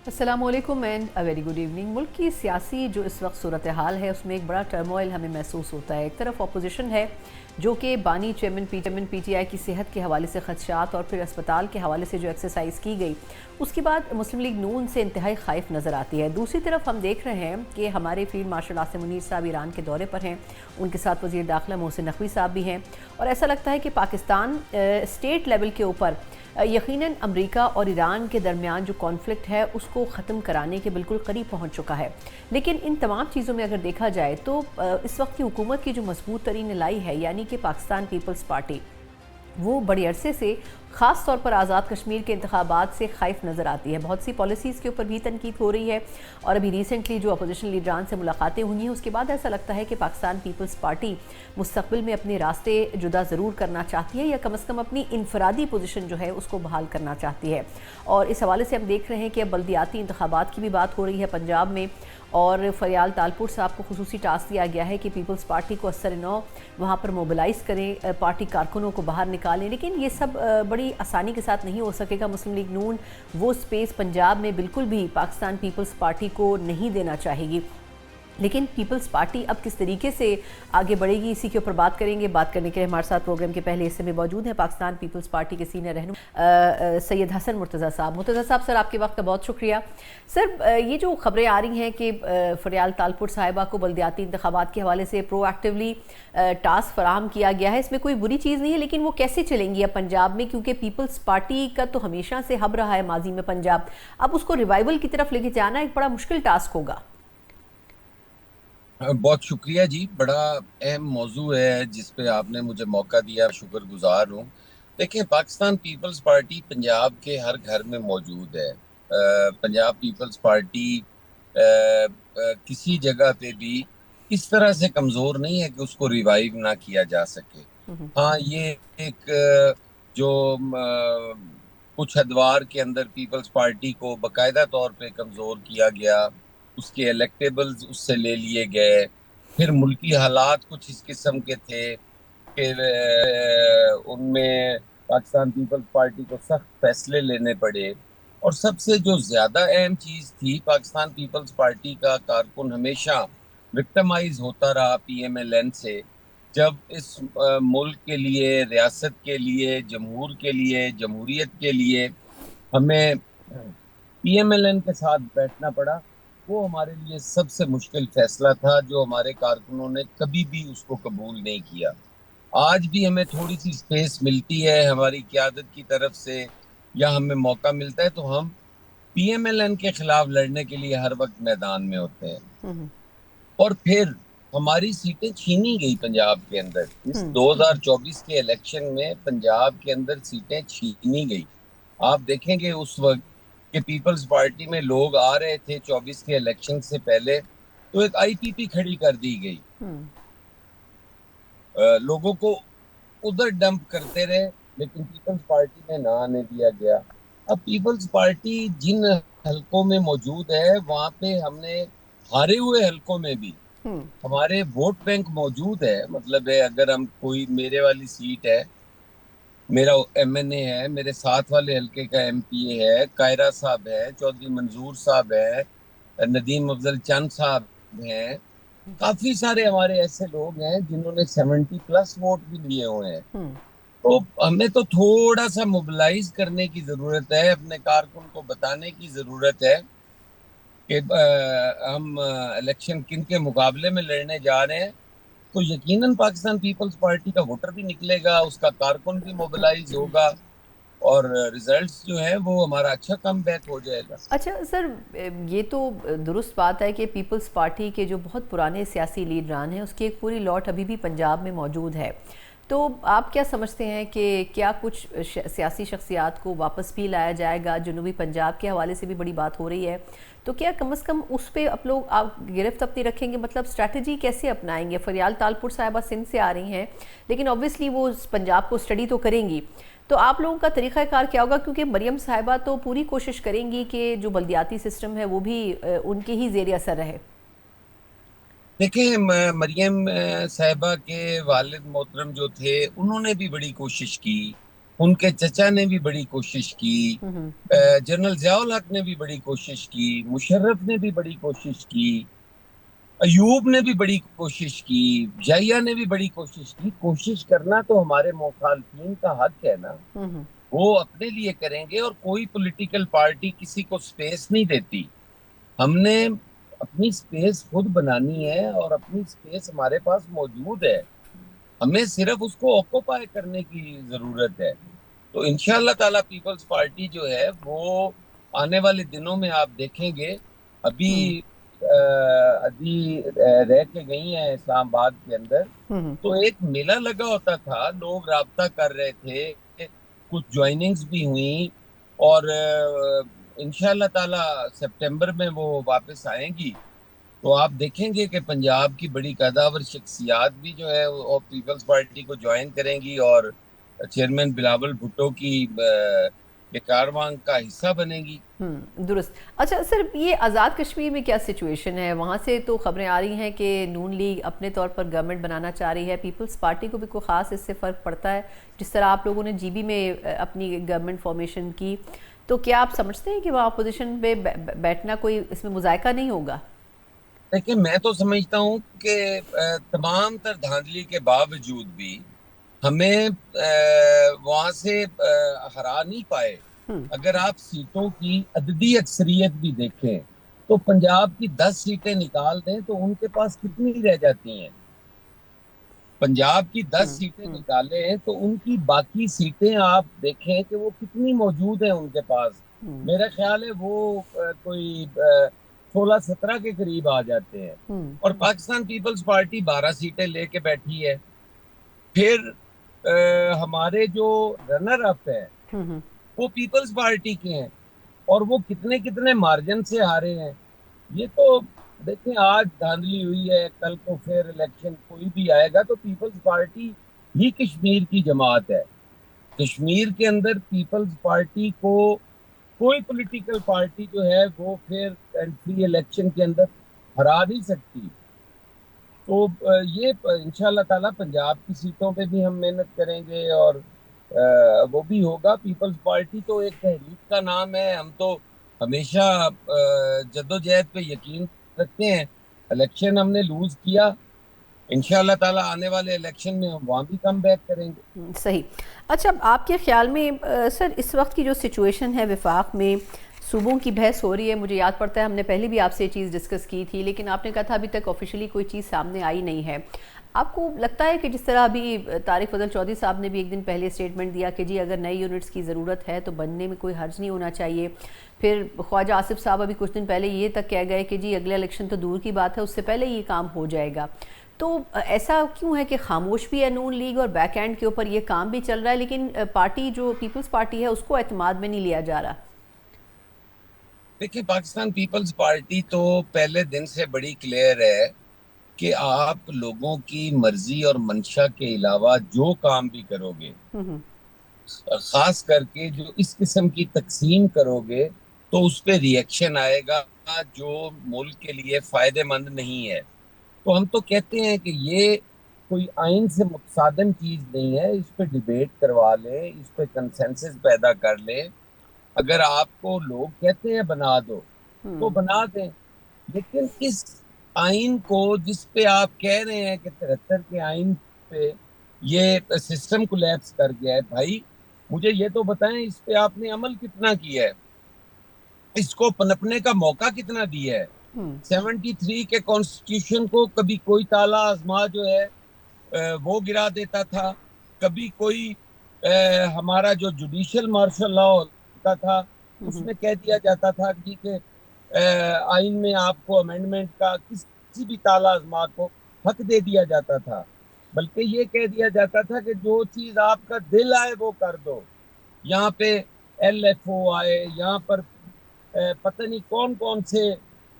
अस्सलामुअलैकुम and a very good evening. मुल्क की सियासी जो इस वक्त सूरत हाल है उसमें एक बड़ा टर्मोइल हमें महसूस होता है। एक तरफ अपोजिशन है जो कि बानी चेयरमैन पीटीआई की सेहत के हवाले से खदशात और फिर अस्पताल के हवाले से जो एक्सरसाइज की गई उसके बाद मुस्लिम लीग नून से इंतहाई खाइफ नज़र आती है। दूसरी तरफ हम देख रहे हैं कि हमारे फील्ड मार्शल आसिम मुनीर साहब ईरान के दौरे पर हैं, उनके साथ वज़ीर दाखिला मोहसिन नकवी साहब भी हैं और ऐसा लगता है कि पाकिस्तान स्टेट लेवल के ऊपर यकीनन अमेरिका और ईरान के दरमियान जो कॉन्फ्लिक्ट है उसको ख़त्म कराने के बिल्कुल करीब पहुंच चुका है। लेकिन इन तमाम चीज़ों में अगर देखा जाए तो इस वक्त की हुकूमत की जो मजबूत तरीन लाई है यानी कि पाकिस्तान पीपल्स पार्टी, वो बड़े अरसे से ख़ास तौर पर आज़ाद कश्मीर के इंतखाबात से खाइफ नज़र आती है। बहुत सी पॉलिसीज़ के ऊपर भी तनकीद हो रही है और अभी रिसेंटली जो अपोजिशन लीडरान से मुलाकातें हुई हैं उसके बाद ऐसा लगता है कि पाकिस्तान पीपल्स पार्टी मुस्तकबिल में अपने रास्ते जुदा ज़रूर करना चाहती है या कम अज़ कम अपनी इनफरादी पोजीशन जो है उसको बहाल करना चाहती है। और इस हवाले से हम देख रहे हैं कि अब बल्दियाती इंतखाबात की भी बात हो रही है पंजाब में और फरियाल तालपुर साहब को खुसूसी टास्क दिया गया है कि पीपल्स पार्टी को असर नौ वहाँ पर मोबिलाइज़ करें, पार्टी कारकुनों को बाहर निकालें। लेकिन ये सब बड़ी आसानी के साथ नहीं हो सकेगा। मुस्लिम लीग नून वो स्पेस पंजाब में बिल्कुल भी पाकिस्तान पीपल्स पार्टी को नहीं देना चाहेगी। लेकिन पीपल्स पार्टी अब किस तरीके से आगे बढ़ेगी, इसी के ऊपर बात करेंगे। बात करने के लिए हमारे साथ प्रोग्राम के पहले हिस्से में मौजूद हैं पाकिस्तान पीपल्स पार्टी के सीनियर रहनुमा सैयद हसन मुर्तज़ा साहब। मुर्तज़ा साहब, सर आपके वक्त का बहुत शुक्रिया। सर, ये जो खबरें आ रही हैं कि फरियाल तालपुर साहिबा को बल्दियाती इंतखाबात के हवाले से प्रोएक्टिवली टास्क फराहम किया गया है, इसमें कोई बुरी चीज़ नहीं है, लेकिन वो कैसे चलेंगी अब पंजाब में, क्योंकि पीपल्स पार्टी का तो हमेशा से हब रहा है माजी में पंजाब। अब उसको रिवाइवल की तरफ लेके जाना एक बड़ा मुश्किल टास्क होगा। बहुत शुक्रिया जी। बड़ा अहम मौजू है जिस पे आपने मुझे मौका दिया, शुक्रगुजार हूँ। देखिए, पाकिस्तान पीपल्स पार्टी पंजाब के हर घर में मौजूद है। पंजाब पीपल्स पार्टी किसी जगह पे भी इस तरह से कमज़ोर नहीं है कि उसको रिवाइव ना किया जा सके। हाँ, ये एक जो कुछ अदवार के अंदर पीपल्स पार्टी को बाकायदा तौर पे कमज़ोर किया गया, उसके इलेक्टेबल्स उससे ले लिए गए। फिर मुल्की हालात कुछ इस किस्म के थे। फिर उनमें पाकिस्तान पीपल्स पार्टी को सख्त फैसले लेने पड़े। और सबसे जो ज्यादा अहम चीज थी, पाकिस्तान पीपल्स पार्टी का कारकुन हमेशा विक्टिमाइज होता रहा पीएमएलएन से। जब इस मुल्क के लिए, रियासत के लिए, जमहूर के लिए, जमहूरियत के लिए हमें पीएमएलएन के साथ बैठना पड़ा, वो हमारे लिए सबसे मुश्किल फैसला था जो हमारे कारकुनों ने कभी भी उसको कबूल नहीं किया। आज भी हमें थोड़ी सी स्पेस मिलती है हमारी क्यादत की तरफ से, या हमें मौका मिलता है, तो हम पीएमएलएन के खिलाफ लड़ने के लिए हर वक्त मैदान में होते हैं। और फिर हमारी सीटें छीनी गई पंजाब के अंदर। इस 2024 के इलेक्शन में पंजाब के अंदर सीटें छीनी गई। आप देखेंगे उस वक्त के पीपल्स पार्टी में लोग आ रहे थे 24 के इलेक्शन से पहले, तो एक आईपीपी खड़ी कर दी गई। लोगों को उधर डंप करते रहे, लेकिन पीपल्स पार्टी में ना आने दिया गया। अब पीपल्स पार्टी जिन हलकों में मौजूद है, वहां पे हमने हारे हुए हलकों में भी हमारे वोट बैंक मौजूद है। मतलब है, अगर हम कोई, मेरे वाली सीट है, मेरा एमएनए है, मेरे साथ वाले हलके का एमपीए है, कायरा साहब है, चौधरी मंजूर साहब है, नदीम अफजल चंद साहब हैं। काफी सारे हमारे ऐसे लोग हैं जिन्होंने 70+ वोट भी लिए हुए हैं। तो हमें तो थोड़ा सा मोबिलाइज करने की जरूरत है, अपने कारकुन को बताने की जरूरत है कि हम इलेक्शन किन के मुकाबले में लड़ने जा रहे हैं। तो यकीनन पाकिस्तान पीपल्स पार्टी का वोटर भी निकलेगा, उसका कारकुन भी मोबिलाइज होगा, और रिजल्ट्स जो है वो हमारा अच्छा कम बैक हो जाएगा। अच्छा सर, ये तो दुरुस्त बात है कि पीपल्स पार्टी के जो बहुत पुराने सियासी लीडरान हैं उसकी एक पूरी लॉट अभी भी पंजाब में मौजूद है। तो आप क्या समझते हैं कि क्या कुछ सियासी शख्सियात को वापस भी लाया जाएगा? जनूबी पंजाब के हवाले से भी बड़ी बात हो रही है, तो क्या कम अज़ कम उस पर आप गिरफ्त अपनी रखेंगे? मतलब स्ट्रैटेजी कैसे अपनाएंगे? फरियाल तालपुर साहिबा सिंध से आ रही हैं, लेकिन ऑब्वियसली वो पंजाब को स्टडी तो करेंगी, तो आप लोगों का तरीक़ाकार क्या होगा? क्योंकि मरियम साहिबा तो पूरी कोशिश करेंगी कि जो बल्दियाती सिस्टम है वो भी उनके ही ज़ेर असर रहे। देखिए, मरियम साहिबा के वालिद मोहतरम जो थे, उन्होंने भी बड़ी कोशिश की। उनके चचा ने भी बड़ी कोशिश की, हम्म। जनरल जियाउल हक ने भी बड़ी कोशिश की, मुशर्रफ ने भी बड़ी कोशिश की, अयूब ने भी बड़ी कोशिश की, जहिया ने भी बड़ी कोशिश की। कोशिश करना तो हमारे मुखालफिन का हक है ना, हम्म। वो अपने लिए करेंगे और कोई पॉलिटिकल पार्टी किसी को स्पेस नहीं देती। हमने अपनी स्पेस खुद बनानी है और अपनी स्पेस हमारे पास मौजूद है, हमें सिर्फ उसको ऑक्यूपाई करने की जरूरत है। तो इंशाल्लाह ताला पीपल्स पार्टी जो है वो आने वाले दिनों में आप देखेंगे। अभी हम्म। अभी रह के गई हैं इस्लामाबाद के अंदर, हम्म। तो एक मेला लगा होता था, लोग राब्ता कर रहे थे, कुछ ज्वाइनिंग्स भी हुई, और इंशाल्लाह ताला सितंबर में वो वापस आएंगी। तो आप देखेंगे कि पंजाब की बड़ी कदावर शख्सियात भी जो है वो पीपल्स पार्टी को ज्वाइन करेंगी और चेयरमैन बिलावल भुट्टो की के कारवां का हिस्सा बनेगी। दुरुस्त। अच्छा सर, ये आज़ाद कश्मीर में क्या सिचुएशन है? वहाँ से तो खबरें आ रही हैं कि नून लीग अपने तौर पर गवर्नमेंट बनाना चाह रही है। पीपल्स पार्टी को भी कोई ख़ास इससे फ़र्क पड़ता है? जिस तरह आप लोगों ने जीबी में अपनी गवर्नमेंट फॉर्मेशन की, तो क्या आप समझते हैं कि वहाँ अपोजिशन पे बैठना कोई इसमें मुजायका नहीं होगा? देखिए, मैं तो समझता हूँ कि तमाम तर धांधली के बावजूद भी हमें वहां से हरा नहीं पाए। हम्म। अगर आप सीटों की अददी अक्सरियत भी देखें तो पंजाब की 10 सीटें निकाल दें तो उनके पास कितनी रह जाती हैं। पंजाब की दस हम्म। सीटें हम्म। निकालें तो उनकी बाकी सीटें आप देखें कि वो कितनी मौजूद हैं उनके पास। हम्म। मेरा ख्याल है वो कोई 16-17 के करीब आ जाते हैं। हम्म। और पाकिस्तान पीपल्स पार्टी 12 सीटें लेके बैठी है। फिर हमारे जो रनर अप है हम्म। वो पीपल्स पार्टी के हैं, और वो कितने कितने मार्जिन से हारे हैं। ये तो देखें, आज धांधली हुई है, कल को फिर इलेक्शन कोई भी आएगा तो पीपल्स पार्टी ही कश्मीर की जमात है। कश्मीर के अंदर पीपल्स पार्टी को कोई पॉलिटिकल पार्टी जो है वो फिर फ्री इलेक्शन के अंदर हरा नहीं सकती। तो ये इंशाल्लाह ताला पंजाब की सीटों पे भी हम मेहनत करेंगे और वो भी होगा। पीपल्स पार्टी तो एक तहरीक का नाम है, हम तो हमेशा जद्दोजहद पे यकीन रखते हैं। इलेक्शन हमने लूज किया, इंशाल्लाह ताला आने वाले इलेक्शन में हम वहां भी कम बैक करेंगे। सही। अच्छा, अब आपके ख्याल में सर, इस वक्त की जो सिचुएशन है विफाक में, सूबों की बहस हो रही है, मुझे याद पड़ता है हमने पहले भी आपसे ये चीज़ डिस्कस की थी, लेकिन आपने कहा था अभी तक ऑफिशियली कोई चीज़ सामने आई नहीं है। आपको लगता है कि जिस तरह अभी तारिक फजल चौधरी साहब ने भी एक दिन पहले स्टेटमेंट दिया कि जी अगर नई यूनिट्स की ज़रूरत है तो बनने में कोई हर्ज नहीं होना चाहिए, फिर ख्वाजा आसिफ साहब अभी कुछ दिन पहले ये तक कह गए कि जी अगले इलेक्शन तो दूर की बात है, उससे पहले ये काम हो जाएगा। तो ऐसा क्यों है कि खामोश भी है नून लीग और बैक एंड के ऊपर ये काम भी चल रहा है, लेकिन पार्टी जो पीपल्स पार्टी है उसको एतमाद में नहीं लिया जा रहा? देखिए, पाकिस्तान पीपल्स पार्टी तो पहले दिन से बड़ी क्लियर है कि आप लोगों की मर्जी और मंशा के अलावा जो काम भी करोगे, हम्म। खास करके जो इस किस्म की तकसीम करोगे, तो उस पे रिएक्शन आएगा जो मुल्क के लिए फायदेमंद नहीं है। तो हम तो कहते हैं कि ये कोई आइन से मुतसादम चीज नहीं है, इस पे डिबेट करवा लें, इस पे कंसेंसस पैदा कर लें। अगर आपको लोग कहते हैं बना दो तो हम्म। बना दें, लेकिन इस आइन को जिस पे आप कह रहे हैं कि 73 के आइन पे ये सिस्टम कोलैप्स कर गया है, भाई मुझे ये तो बताएं इस पे आपने अमल कितना किया है, इसको पनपने का मौका कितना दिया है। हम्म। 73 के कॉन्स्टिट्यूशन को कभी कोई ताला आजमा जो है वो गिरा देता था, कभी कोई हमारा जो जुडिशियल मार्शल लॉ होता था हम्म। उसमें कह दिया जाता था कि आइन में आपको अमेंडमेंट का किसी भी ताला आजमा को हक दे दिया जाता था। बल्कि ये कह दिया जाता था कि जो चीज आपका दिल आए वो कर दो। यहाँ पे LFO आए, यहाँ पर पता नहीं कौन कौन से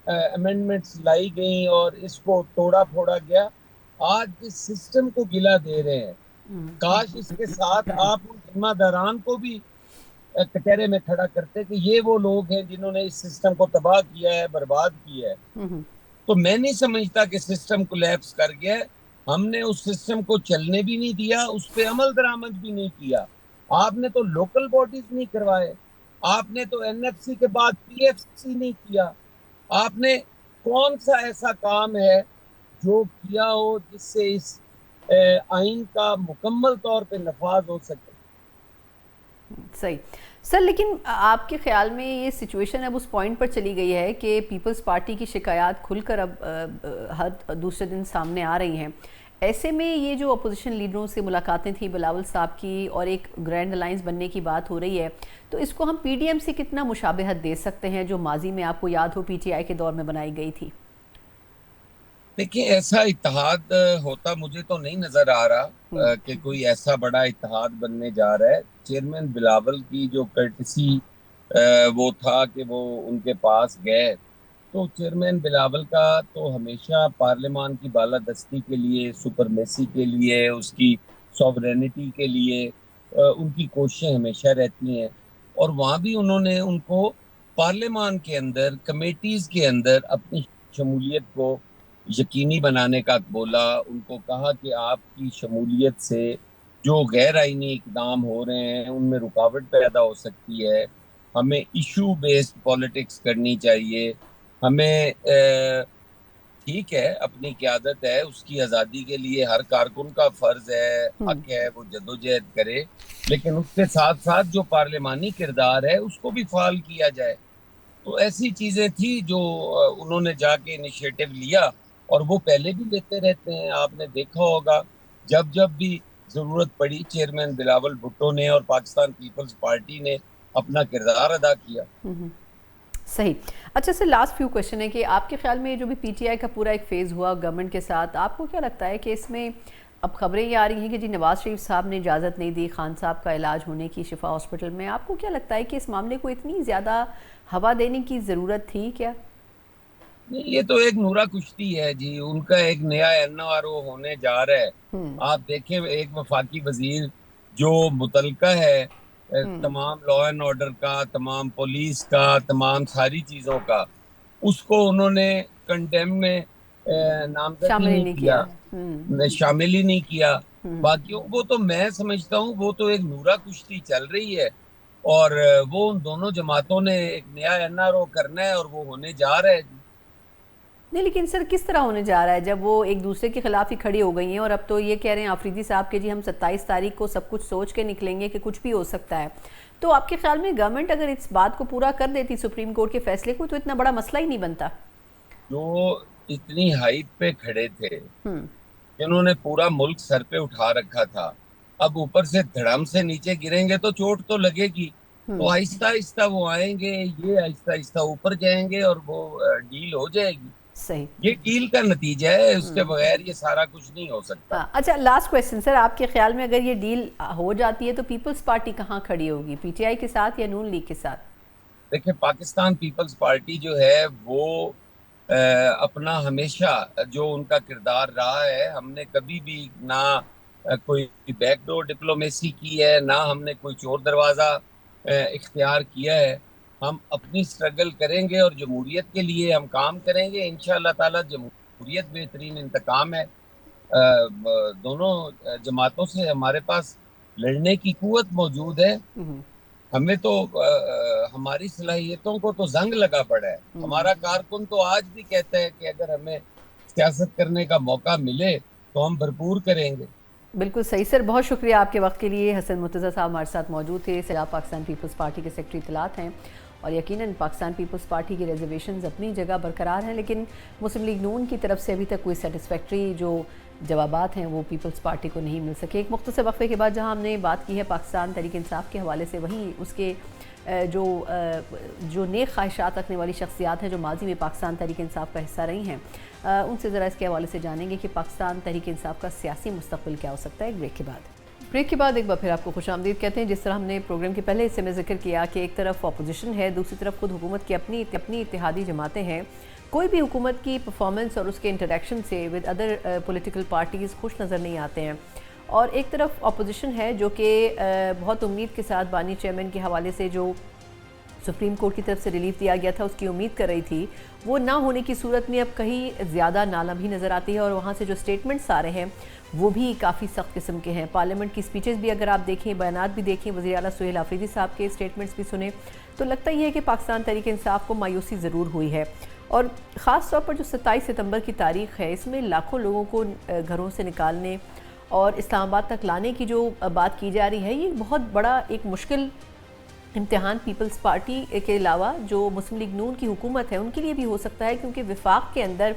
अमेंडमेंट्स लाई गई और इसको तोड़ा फोड़ा गया। आज इस सिस्टम को गिला दे रहे हैं। काश इसके साथ आप उन जिम्मेदारान को भी कटहरे में खड़ा करते कि ये वो लोग हैं जिन्होंने इस सिस्टम को तबाह किया है, बर्बाद किया है। हम्म। तो मैं नहीं समझता कि सिस्टम कोलैप्स कर गया है। हमने उस सिस्टम को चलने भी नहीं दिया, उस पर अमल दरामद भी नहीं किया। आपने तो लोकल बॉडीज नहीं करवाए, आपने तो एनएफसी के बाद पीएफसी नहीं किया। आपने कौन सा ऐसा काम है जो किया हो जिससे इस आइन का मुकम्मल तौर पे नफाज हो सके? सही। सर लेकिन आपके ख्याल में ये सिचुएशन अब उस पॉइंट पर चली गई है कि पीपल्स पार्टी की शिकायत खुलकर अब हर दूसरे दिन सामने आ रही हैं। ऐसे में ये जो अपोजिशन लीडरों से मुलाकातें थी बिलावल साहब की और एक ग्रैंड अलायंस बनने की बात हो रही है, तो इसको हम पीडीएम से कितना मुशाबहत दे सकते हैं जो माजी में आपको याद हो पीटीआई के दौर में बनाई गई थी? देखिए, ऐसा इत्तेहाद होता मुझे तो नहीं नजर आ रहा कि कोई ऐसा बड़ा इत्तेहाद बनने जा रहा है। चेयरमैन बिलावल की जो कर्टसी वो था कि वो उनके पास गए, तो चेयरमैन बिलावल का तो हमेशा पार्लियामान की बालादस्ती के लिए, सुपरमेसी के लिए, उसकी सॉवरेनिटी के लिए उनकी कोशिशें हमेशा रहती हैं। और वहाँ भी उन्होंने उनको पार्लियामान के अंदर, कमेटीज के अंदर अपनी शमूलियत को यकीनी बनाने का बोला। उनको कहा कि आपकी शमूलियत से जो गैर आईनी इकदाम हो रहे हैं उनमें रुकावट पैदा हो सकती है। हमें इशू बेस्ड पॉलिटिक्स करनी चाहिए। हमें ठीक है, अपनी क़यादत है, उसकी आज़ादी के लिए हर कारकुन का फर्ज है, हक है वो जद्दोजहद करे, लेकिन उसके साथ साथ जो पार्लियामानी किरदार है उसको भी फाल किया जाए। तो ऐसी चीजें थी जो उन्होंने जाके इनिशिएटिव लिया, और वो पहले भी लेते रहते हैं। आपने देखा होगा, जब जब भी जरूरत पड़ी, चेयरमैन बिलावल भुट्टो ने और पाकिस्तान पीपल्स पार्टी ने अपना किरदार अदा किया। सही। अच्छा सर, लास्ट फ्यू क्वेश्चन है कि आपके ख्याल में जो भी पीटीआई का पूरा एक फेज़ हुआ गवर्नमेंट के साथ, आपको क्या लगता है कि इसमें अब खबरें ये आ रही हैं कि जी नवाज शरीफ साहब ने इजाज़त नहीं दी खान साहब का इलाज होने की शिफा हॉस्पिटल में, आपको क्या लगता है कि इस मामले को इतनी ज़्यादा हवा देने की ज़रूरत थी क्या? नहीं, ये तो एक नूरा कुश्ती है जी। उनका एक नया एनआरओ होने जा रहा है। आप देखें, एक वफाकी वजीर जो मुतलका है तमाम लॉ एंड ऑर्डर का, तमाम पुलिस का, तमाम सारी चीजों का, उसको उन्होंने कंडेम में नामजद ही शामिल ही नहीं नहीं किया, किया। शामिल ही नहीं किया। बाकियों को तो मैं समझता हूँ वो तो एक नूरा कुश्ती चल रही है, और वो उन दोनों जमातों ने एक नया एनआरओ करना है और वो होने जा रहा है जी। नहीं लेकिन सर किस तरह होने जा रहा है जब वो एक दूसरे के खिलाफ ही खड़ी हो गई हैं और अब तो ये कह रहे हैं आफरीदी साहब के जी हम 27 तारीख को सब कुछ सोच के निकलेंगे कि कुछ भी हो सकता है। तो आपके ख्याल में गवर्नमेंट अगर इस बात को पूरा कर देती सुप्रीम कोर्ट के फैसले को, तो इतना बड़ा मसला ही नहीं बनता। जो इतनी हाइट पे खड़े थे, जिन्होंने पूरा मुल्क सर पे उठा रखा था, अब ऊपर से धड़म से नीचे गिरेंगे तो चोट तो लगेगी। तो आहिस्ता आहिस्ता वो आएंगे, ये आहिस्ता आहिस्ता ऊपर जाएंगे और वो डील हो जाएगी। सही। ये डील का नतीजा है, उसके बगैर ये सारा कुछ नहीं हो सकता। हाँ, अच्छा लास्ट क्वेश्चन सर, आपके ख्याल में अगर ये डील हो जाती है तो पीपल्स पार्टी कहाँ खड़ी होगी, पीटीआई के साथ या नून लीग के साथ? देखिए, पाकिस्तान पीपल्स पार्टी जो है वो अपना हमेशा जो उनका किरदार रहा है, हमने कभी भी ना कोई बैकडोर डिप्लोमेसी की है, ना हमने कोई चोर दरवाज़ा इख्तियार किया है। हम अपनी स्ट्रगल करेंगे और जमहूरियत के लिए हम काम करेंगे। इंशाअल्लाह ताला जमहूरियत बेहतरीन इंतकाम है। दोनों जमातों से हमारे पास लड़ने की कुव्वत मौजूद है। हमें तो हमारी सलाहियतों को तो जंग लगा पड़ा है। हमारा कारकुन तो आज भी कहता है कि अगर हमें सियासत करने का मौका मिले तो हम भरपूर करेंगे। बिल्कुल सही सर, बहुत शुक्रिया आपके वक्त के लिए। हसन मुर्तज़ा साहब हमारे साथ मौजूद थे, सलाह पाकिस्तान पीपल्स पार्टी के सेक्रेटरी इत्तलात हैं, और यकीनन पाकिस्तान पीपल्स पार्टी की रिजर्वेशंस अपनी जगह बरकरार हैं, लेकिन मुस्लिम लीग नून की तरफ से अभी तक कोई सेटिस्फैक्ट्री जो जवाबात हैं वो पीपल्स पार्टी को नहीं मिल सके। एक मुख्तसर वक्फे के बाद जहाँ हमने बात की है पाकिस्तान तहरीक इंसाफ के हवाले से, वहीं उसके जो नेक ख्वाहिशात रखने वाली शख्सियात हैं जो माजी में पाकिस्तान तहरीक इंसाफ का हिस्सा रही हैं, उनसे ज़रा इसके हवाले से जानेंगे कि पाकिस्तान तहरीक इंसाफ का सियासी मुस्तक़बिल क्या हो सकता है। एक ब्रेक के बाद एक बार फिर आपको खुशामदीद कहते हैं। जिस तरह हमने प्रोग्राम के पहले हिस्से में जिक्र किया कि एक तरफ अपोजिशन है, दूसरी तरफ खुद हुकूमत की अपनी इत्तेहादी जमातें हैं। कोई भी हुकूमत की परफॉर्मेंस और उसके इंटरेक्शन से विद अदर पॉलिटिकल पार्टीज़ खुश नज़र नहीं आते हैं, और एक तरफ अपोजिशन है जो कि बहुत उम्मीद के साथ बानी चेयरमैन के हवाले से जो सुप्रीम कोर्ट की तरफ से रिलीफ दिया गया था, उसकी उम्मीद कर रही थी, वो ना होने की सूरत में अब कहीं ज़्यादा नालम नज़र आती है। और वहाँ से जो स्टेटमेंट्स आ रहे हैं वो भी काफ़ी सख्त किस्म के हैं। पार्लियामेंट की स्पीचेस भी अगर आप देखें, बयानात भी देखें, वज़ीर आला सुहेल आफरीदी साहब के स्टेटमेंट्स भी सुने, तो लगता ही है कि पाकिस्तान तहरीक इंसाफ को मायूसी ज़रूर हुई है। और ख़ास तौर पर जो 27 सितंबर की तारीख़ है, इसमें लाखों लोगों को घरों से निकालने और इस्लामाबाद तक लाने की जो बात की जा रही है, ये बहुत बड़ा एक मुश्किल इम्तिहान पीपल्स पार्टी के अलावा जो मुस्लिम लीग नून की हुकूमत है उनके लिए भी हो सकता है, क्योंकि विफाक के अंदर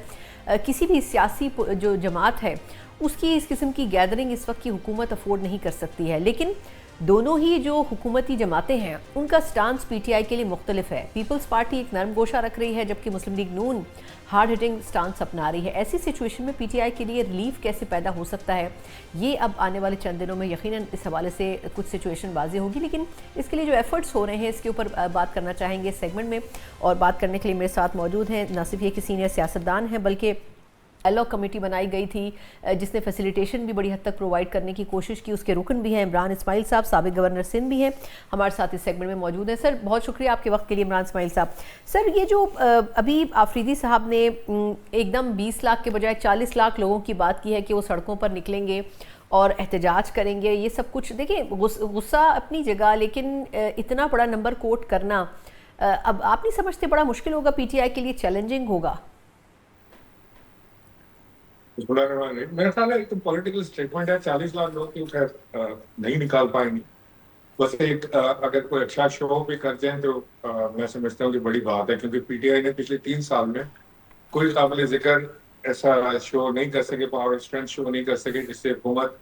किसी भी सियासी जो जमात है उसकी इस किस्म की गैदरिंग इस वक्त की हुकूमत अफोर्ड नहीं कर सकती है। लेकिन दोनों ही जो हुकूमती जमातें हैं उनका स्टांस पीटीआई के लिए मुख्तलिफ है। पीपल्स पार्टी एक नरम गोशा रख रही है, जबकि मुस्लिम लीग नून हार्ड हिटिंग स्टांस अपना रही है। ऐसी सिचुएशन में पीटीआई के लिए रिलीफ कैसे पैदा हो सकता है, ये अब आने वाले चंद दिनों में यकीनन इस हवाले से कुछ सिचुएशन वाज़े होगी। लेकिन इसके लिए जो एफर्ट्स हो रहे हैं इसके ऊपर बात करना चाहेंगे इस सेगमेंट में। और बात करने के लिए मेरे साथ मौजूद हैं न सिर्फ ये कि सीनियर सियासतदान हैं, बल्कि अलॉग कमेटी बनाई गई थी जिसने फैसिलिटेशन भी बड़ी हद तक प्रोवाइड करने की कोशिश की, उसके रुकन भी हैं इमरान इस्माइल साहब, साबिक गवर्नर सिंध भी हैं हमारे साथ इस सेगमेंट में मौजूद हैं। सर बहुत शुक्रिया आपके वक्त के लिए इमरान इस्माइल साहब। सर ये जो अभी आफरीदी साहब ने एकदम 20 लाख के बजाय 40 लाख लोगों की बात की है कि वो सड़कों पर निकलेंगे और एहतजाज करेंगे, ये सब कुछ देखिए गुस्सा अपनी जगह, लेकिन इतना बड़ा नंबर कोट करना अब आप नहीं समझते बड़ा मुश्किल होगा, पीटीआई के लिए चैलेंजिंग होगा? मेरा ख्याल है तो पॉलिटिकल स्टेटमेंट है, 40 लाख लोग की खैर नहीं निकाल पाएंगे। बस एक अगर कोई अच्छा शो भी कर जाए तो मैं समझता हूँ कि बड़ी बात है, क्योंकि पीटीआई ने पिछले 3 साल में कोई काबिल जिक्र ऐसा शो नहीं कर सके, पावर स्ट्रेंथ शो नहीं कर सके जिससे हुकूमत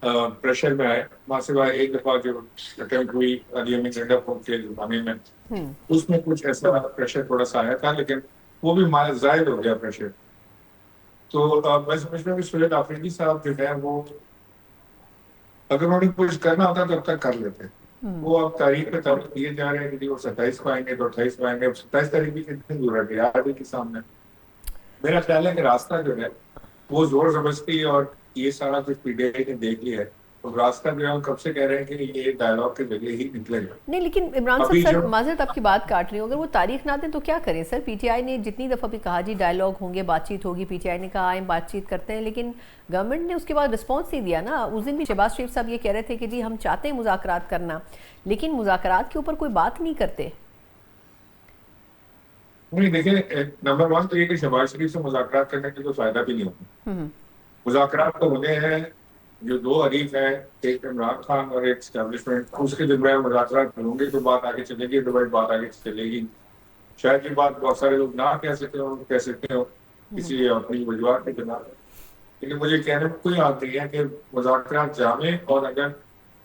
प्रेशर में आए। वहां सिवाय एक दफा जो अटेम्प्ट हुई अली अमीन जिंदा के जमाने में, उसमें कुछ ऐसा प्रेशर थोड़ा सा आया था, लेकिन वो भी जायद हो गया प्रेशर। तो मैं समझता हूँ कि सुहेल आफरीदी साहब जो है वो अगर उन्हें कुछ करना होता तो अब तक कर लेते। वो अब तारीख पे तारीख दिए जा रहे हैं कि वो 27 को आएंगे तो 28 को आएंगे। अब 27 तारीख की कितनी जरूरत है यार के सामने। मेरा ख्याल है कि रास्ता जो है वो जोर जबरदस्ती और ये सारा कुछ पीटीआई ने देख लिया है, तो रास्ता जो है हम कब से कह रहे हैं कि ये डायलॉग के जरिए ही निकलेगा। नहीं, लेकिन इमरान साहब सर माजरत आपकी बात काट रही हूँ, अगर वो तारीख ना दें तो क्या करें सर? पीटीआई ने जितनी दफ़ा भी कहा जी डायलॉग होंगे, बातचीत होगी, पीटीआई ने कहा आए बातचीत करते हैं, लेकिन गवर्नमेंट ने उसके बाद रिस्पॉन्स नहीं दिया ना। उस दिन भी शहबाज शरीफ साहब ये कह रहे थे कि जी हम चाहते हैं मुज़ाकरात करना, लेकिन मुज़ाकरात के ऊपर कोई बात नहीं करते। नहीं देखिए, नंबर 1 तो ये कि शहबाज शरीफ से मुज़ाकरात करने के कोई फायदा भी नहीं होगा। मुज़ाकरात तो होने हैं, जो 2 हरीफ हैं, एक इमरान खान और एक एस्टैब्लिशमेंट, उसके दरमियान मुज़ाकरात होंगे तो बात आगे चलेगी, तो बात आगे चलेगी। शायद ये बात बहुत सारे लोग ना कह सकते हो किसी अपनी वजूहत के बिना, लेकिन मुझे कहने में कोई बात नहीं है कि मुज़ाकरात जामे और अगर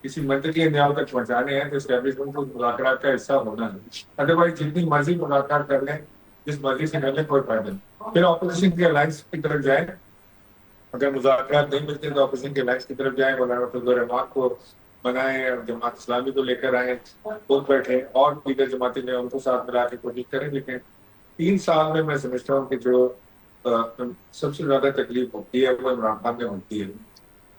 किसी मंतकी अंजाम तक पहुंचाने हैं तो एस्टैब्लिशमेंट को मुज़ाकरात का हिस्सा होना है। अदरवाइज जितनी मर्जी मुज़ाकरात कर लें, जिस मर्जी से कर लें, कोई फायदा नहीं। फिर ऑपोजिशन के अलायंस की तरफ जाए, अगर मुज़ाकरात नहीं मिलते तो ऑपोजिशन के अलायंस की तरफ जाए, मौलाना फजल रहमान को बनाए, जमात इस्लामी को लेकर आए, खुद बैठे और दीगर जमातें में उनको साथ मिला के कोशिश करें। लेकिन 3 साल में मैं समझता हूँ कि जो सबसे ज्यादा तकलीफ होती है वो इमरान खान में होती है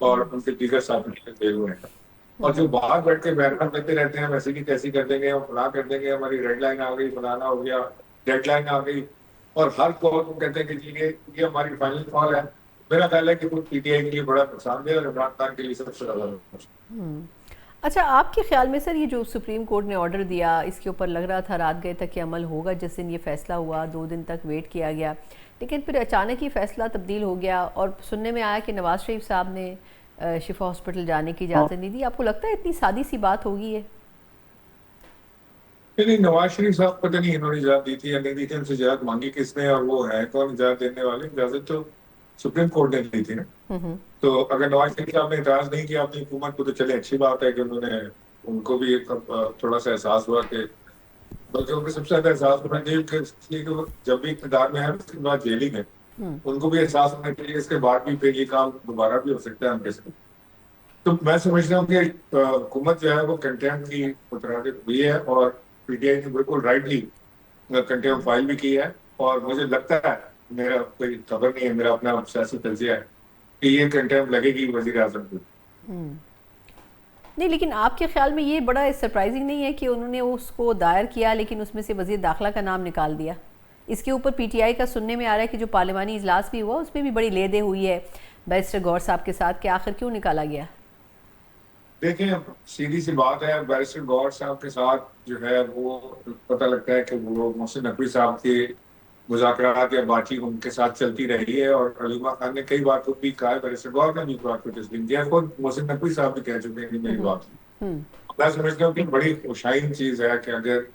और उनके दीगर साथी दे हुए हैं। और जो बाहर बैठ के बयान देते रहते हैं वैसे की कैसी कर देंगे, हम फला कर देंगे, हमारी रेड लाइन आ गई, फलाना हो गया, डेड लाइन आ गई, और हर कॉल को कहते हैं कि जी ये हमारी फाइनल कॉल है। मेरा ख्याल है कि वो पीटीआई के लिए बड़ा नुकसान है और इमरान खान के लिए सबसे ज्यादा नुकसान। अच्छा, आपके ख्याल में सर ये जो सुप्रीम कोर्ट ने ऑर्डर दिया, इसके ऊपर लग रहा था रात गए तक कि अमल होगा, जिस दिन ये फैसला हुआ 2 दिन तक वेट किया गया, लेकिन फिर अचानक ही फैसला तब्दील हो गया और सुनने में आया कि नवाज शरीफ साहब ने शिफा हॉस्पिटल जाने की इजाज़त नहीं दी। आपको लगता है इतनी सादी सी बात होगी ये? नहीं, नवाज शरीफ साहब पता नहीं इन्होंने इजाज़त दी थी या नहीं दी थी, उनसे इजाज़त मांगी किसने और वो है कौन इजाज़त देने वाले? इजाज़त तो सुप्रीम कोर्ट ने दी थी ना। तो अगर नवाज शरीफ साहब ने इतराज नहीं किया अपनी हुकूमत को तो चले, अच्छी बात है कि उनको भी थोड़ा सा एहसास हुआ कि, बल्कि उनको सबसे ज्यादा एहसास होना चाहिए कि जब भी इक़्तिदार में है उसके बाद जेल ही में, उनको भी एहसास होना चाहिए इसके बाद भी फिर ये काम दोबारा भी हो सकता है उनके साथ। तो मैं समझता हूँ कि हुकूमत जो है वो कंटेम्प्ट की मुतरादिफ हुई है और पीटीआई ने बिल्कुल राइटली कंटेम्प्ट फाइल भी की है। और मुझे लगता है, मेरा कोई खबर नहीं है, मेरा अपना सियासी तज्जिया है कि ये कंटेम्प्ट लगेगी वज़ीर आज़म को। नहीं, लेकिन आपके ख्याल में ये बड़ा सरप्राइजिंग नहीं है कि उन्होंने उसको दायर किया लेकिन उसमें से वज़ीर दाखिला का नाम निकाल दिया? इसके ऊपर पीटीआई का सुनने में आ रहा है कि जो पार्लिमानी इजलास भी हुआ उसमें भी बड़ी लेदे हुई है बैरिस्टर गौर साहब के साथ कि आखिर क्यों निकाला गया? देखिए, सीधी सी बात है, बैरिस्टर गौर साहब के साथ जो है वो पता लगता है कि वो मोहसिन नकवी साहब के मुज़ाकरात या बातचीत उनके साथ चलती रही है, और अलीमा खान ने कई बार खुद भी कहा है, बैरिस्टर गौर ने भी बात को तस्लीम किया, खुद मोहसिन नकवी साहब भी कह चुके हैं कि मेरी बात। मैं समझता हूँ कि बड़ी खुशाइन चीज है कि अगर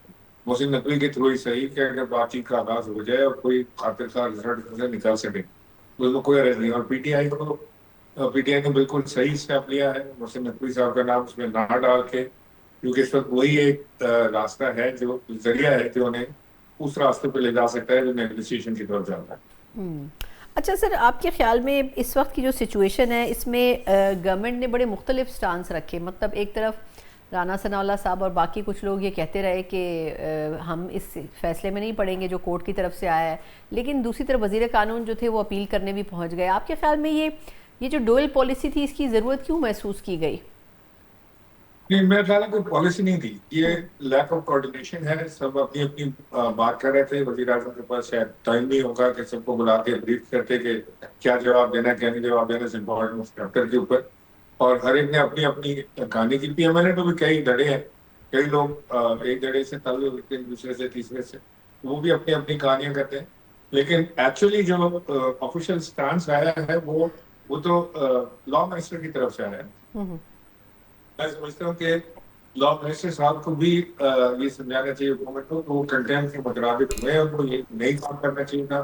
मोहसिन नकवी के थ्रू ही सही कि अगर बातचीत का आगाज हो जाए और कोई आखिरकार रिजल्ट से निकल सके, तो उसमें कोई अर्ज नहीं। और पीटीआई ने बिल्कुल सही स्टेप लिया है मोहसिन नकवी साहब का नाम उसमें ना डाल के, क्योंकि इस वक्त वही एक रास्ता है, जो जरिया है जो उन्हें उस रास्ते पे ले जा सकता है जो नेगोशिएशन की तरफ जाता है। अच्छा सर, आपके ख्याल में इस वक्त की जो सिचुएशन है इसमें गवर्नमेंट ने बड़े मुख्तलिफ स्टांस रखे, मतलब एक तरफ राना सनाउल्लाह साहब और बाकी कुछ लोग ये कहते रहे कि हम इस फैसले में नहीं पड़ेंगे जो कोर्ट की तरफ से आया है, लेकिन दूसरी तरफ वजीर कानून जो थे वो अपील करने भी पहुंच गए। आपके ख्याल में ये जो डुअल पॉलिसी थी इसकी ज़रूरत क्यों महसूस की गई? नहीं, मेरा ख्याल है कोई पॉलिसी नहीं थी, ये लैक ऑफ कोऑर्डिनेशन है। सब अपनी अपनी बात कर रहे थे, वज़ीर आज़म के पास शायद टाइम नहीं होगा कि सबको बुला के ब्रीफ करते कि क्या जवाब देना क्या नहीं जवाब देना, इस इम्पोर्टेंट चैप्टर के ऊपर, और हर एक ने अपनी अपनी कहानी की। पीएमएलए तो भी कई धड़े हैं, कई लोग एक धड़े से ताल्लुक रखते हैं, दूसरे से तीसरे से, वो भी अपनी अपनी कहानियां करते हैं। लेकिन एक्चुअली जो ऑफिशियल स्टांस आया है वो तो लॉ मिनिस्टर की तरफ से आया है। मैं समझता हूँ कि लॉ मिनिस्टर साहब को भी ये समझाना चाहिए हुकूमत को, तो वो कंटेम्प्ट के मुताबिक हुए, उनको ये नहीं काम करना चाहिए था,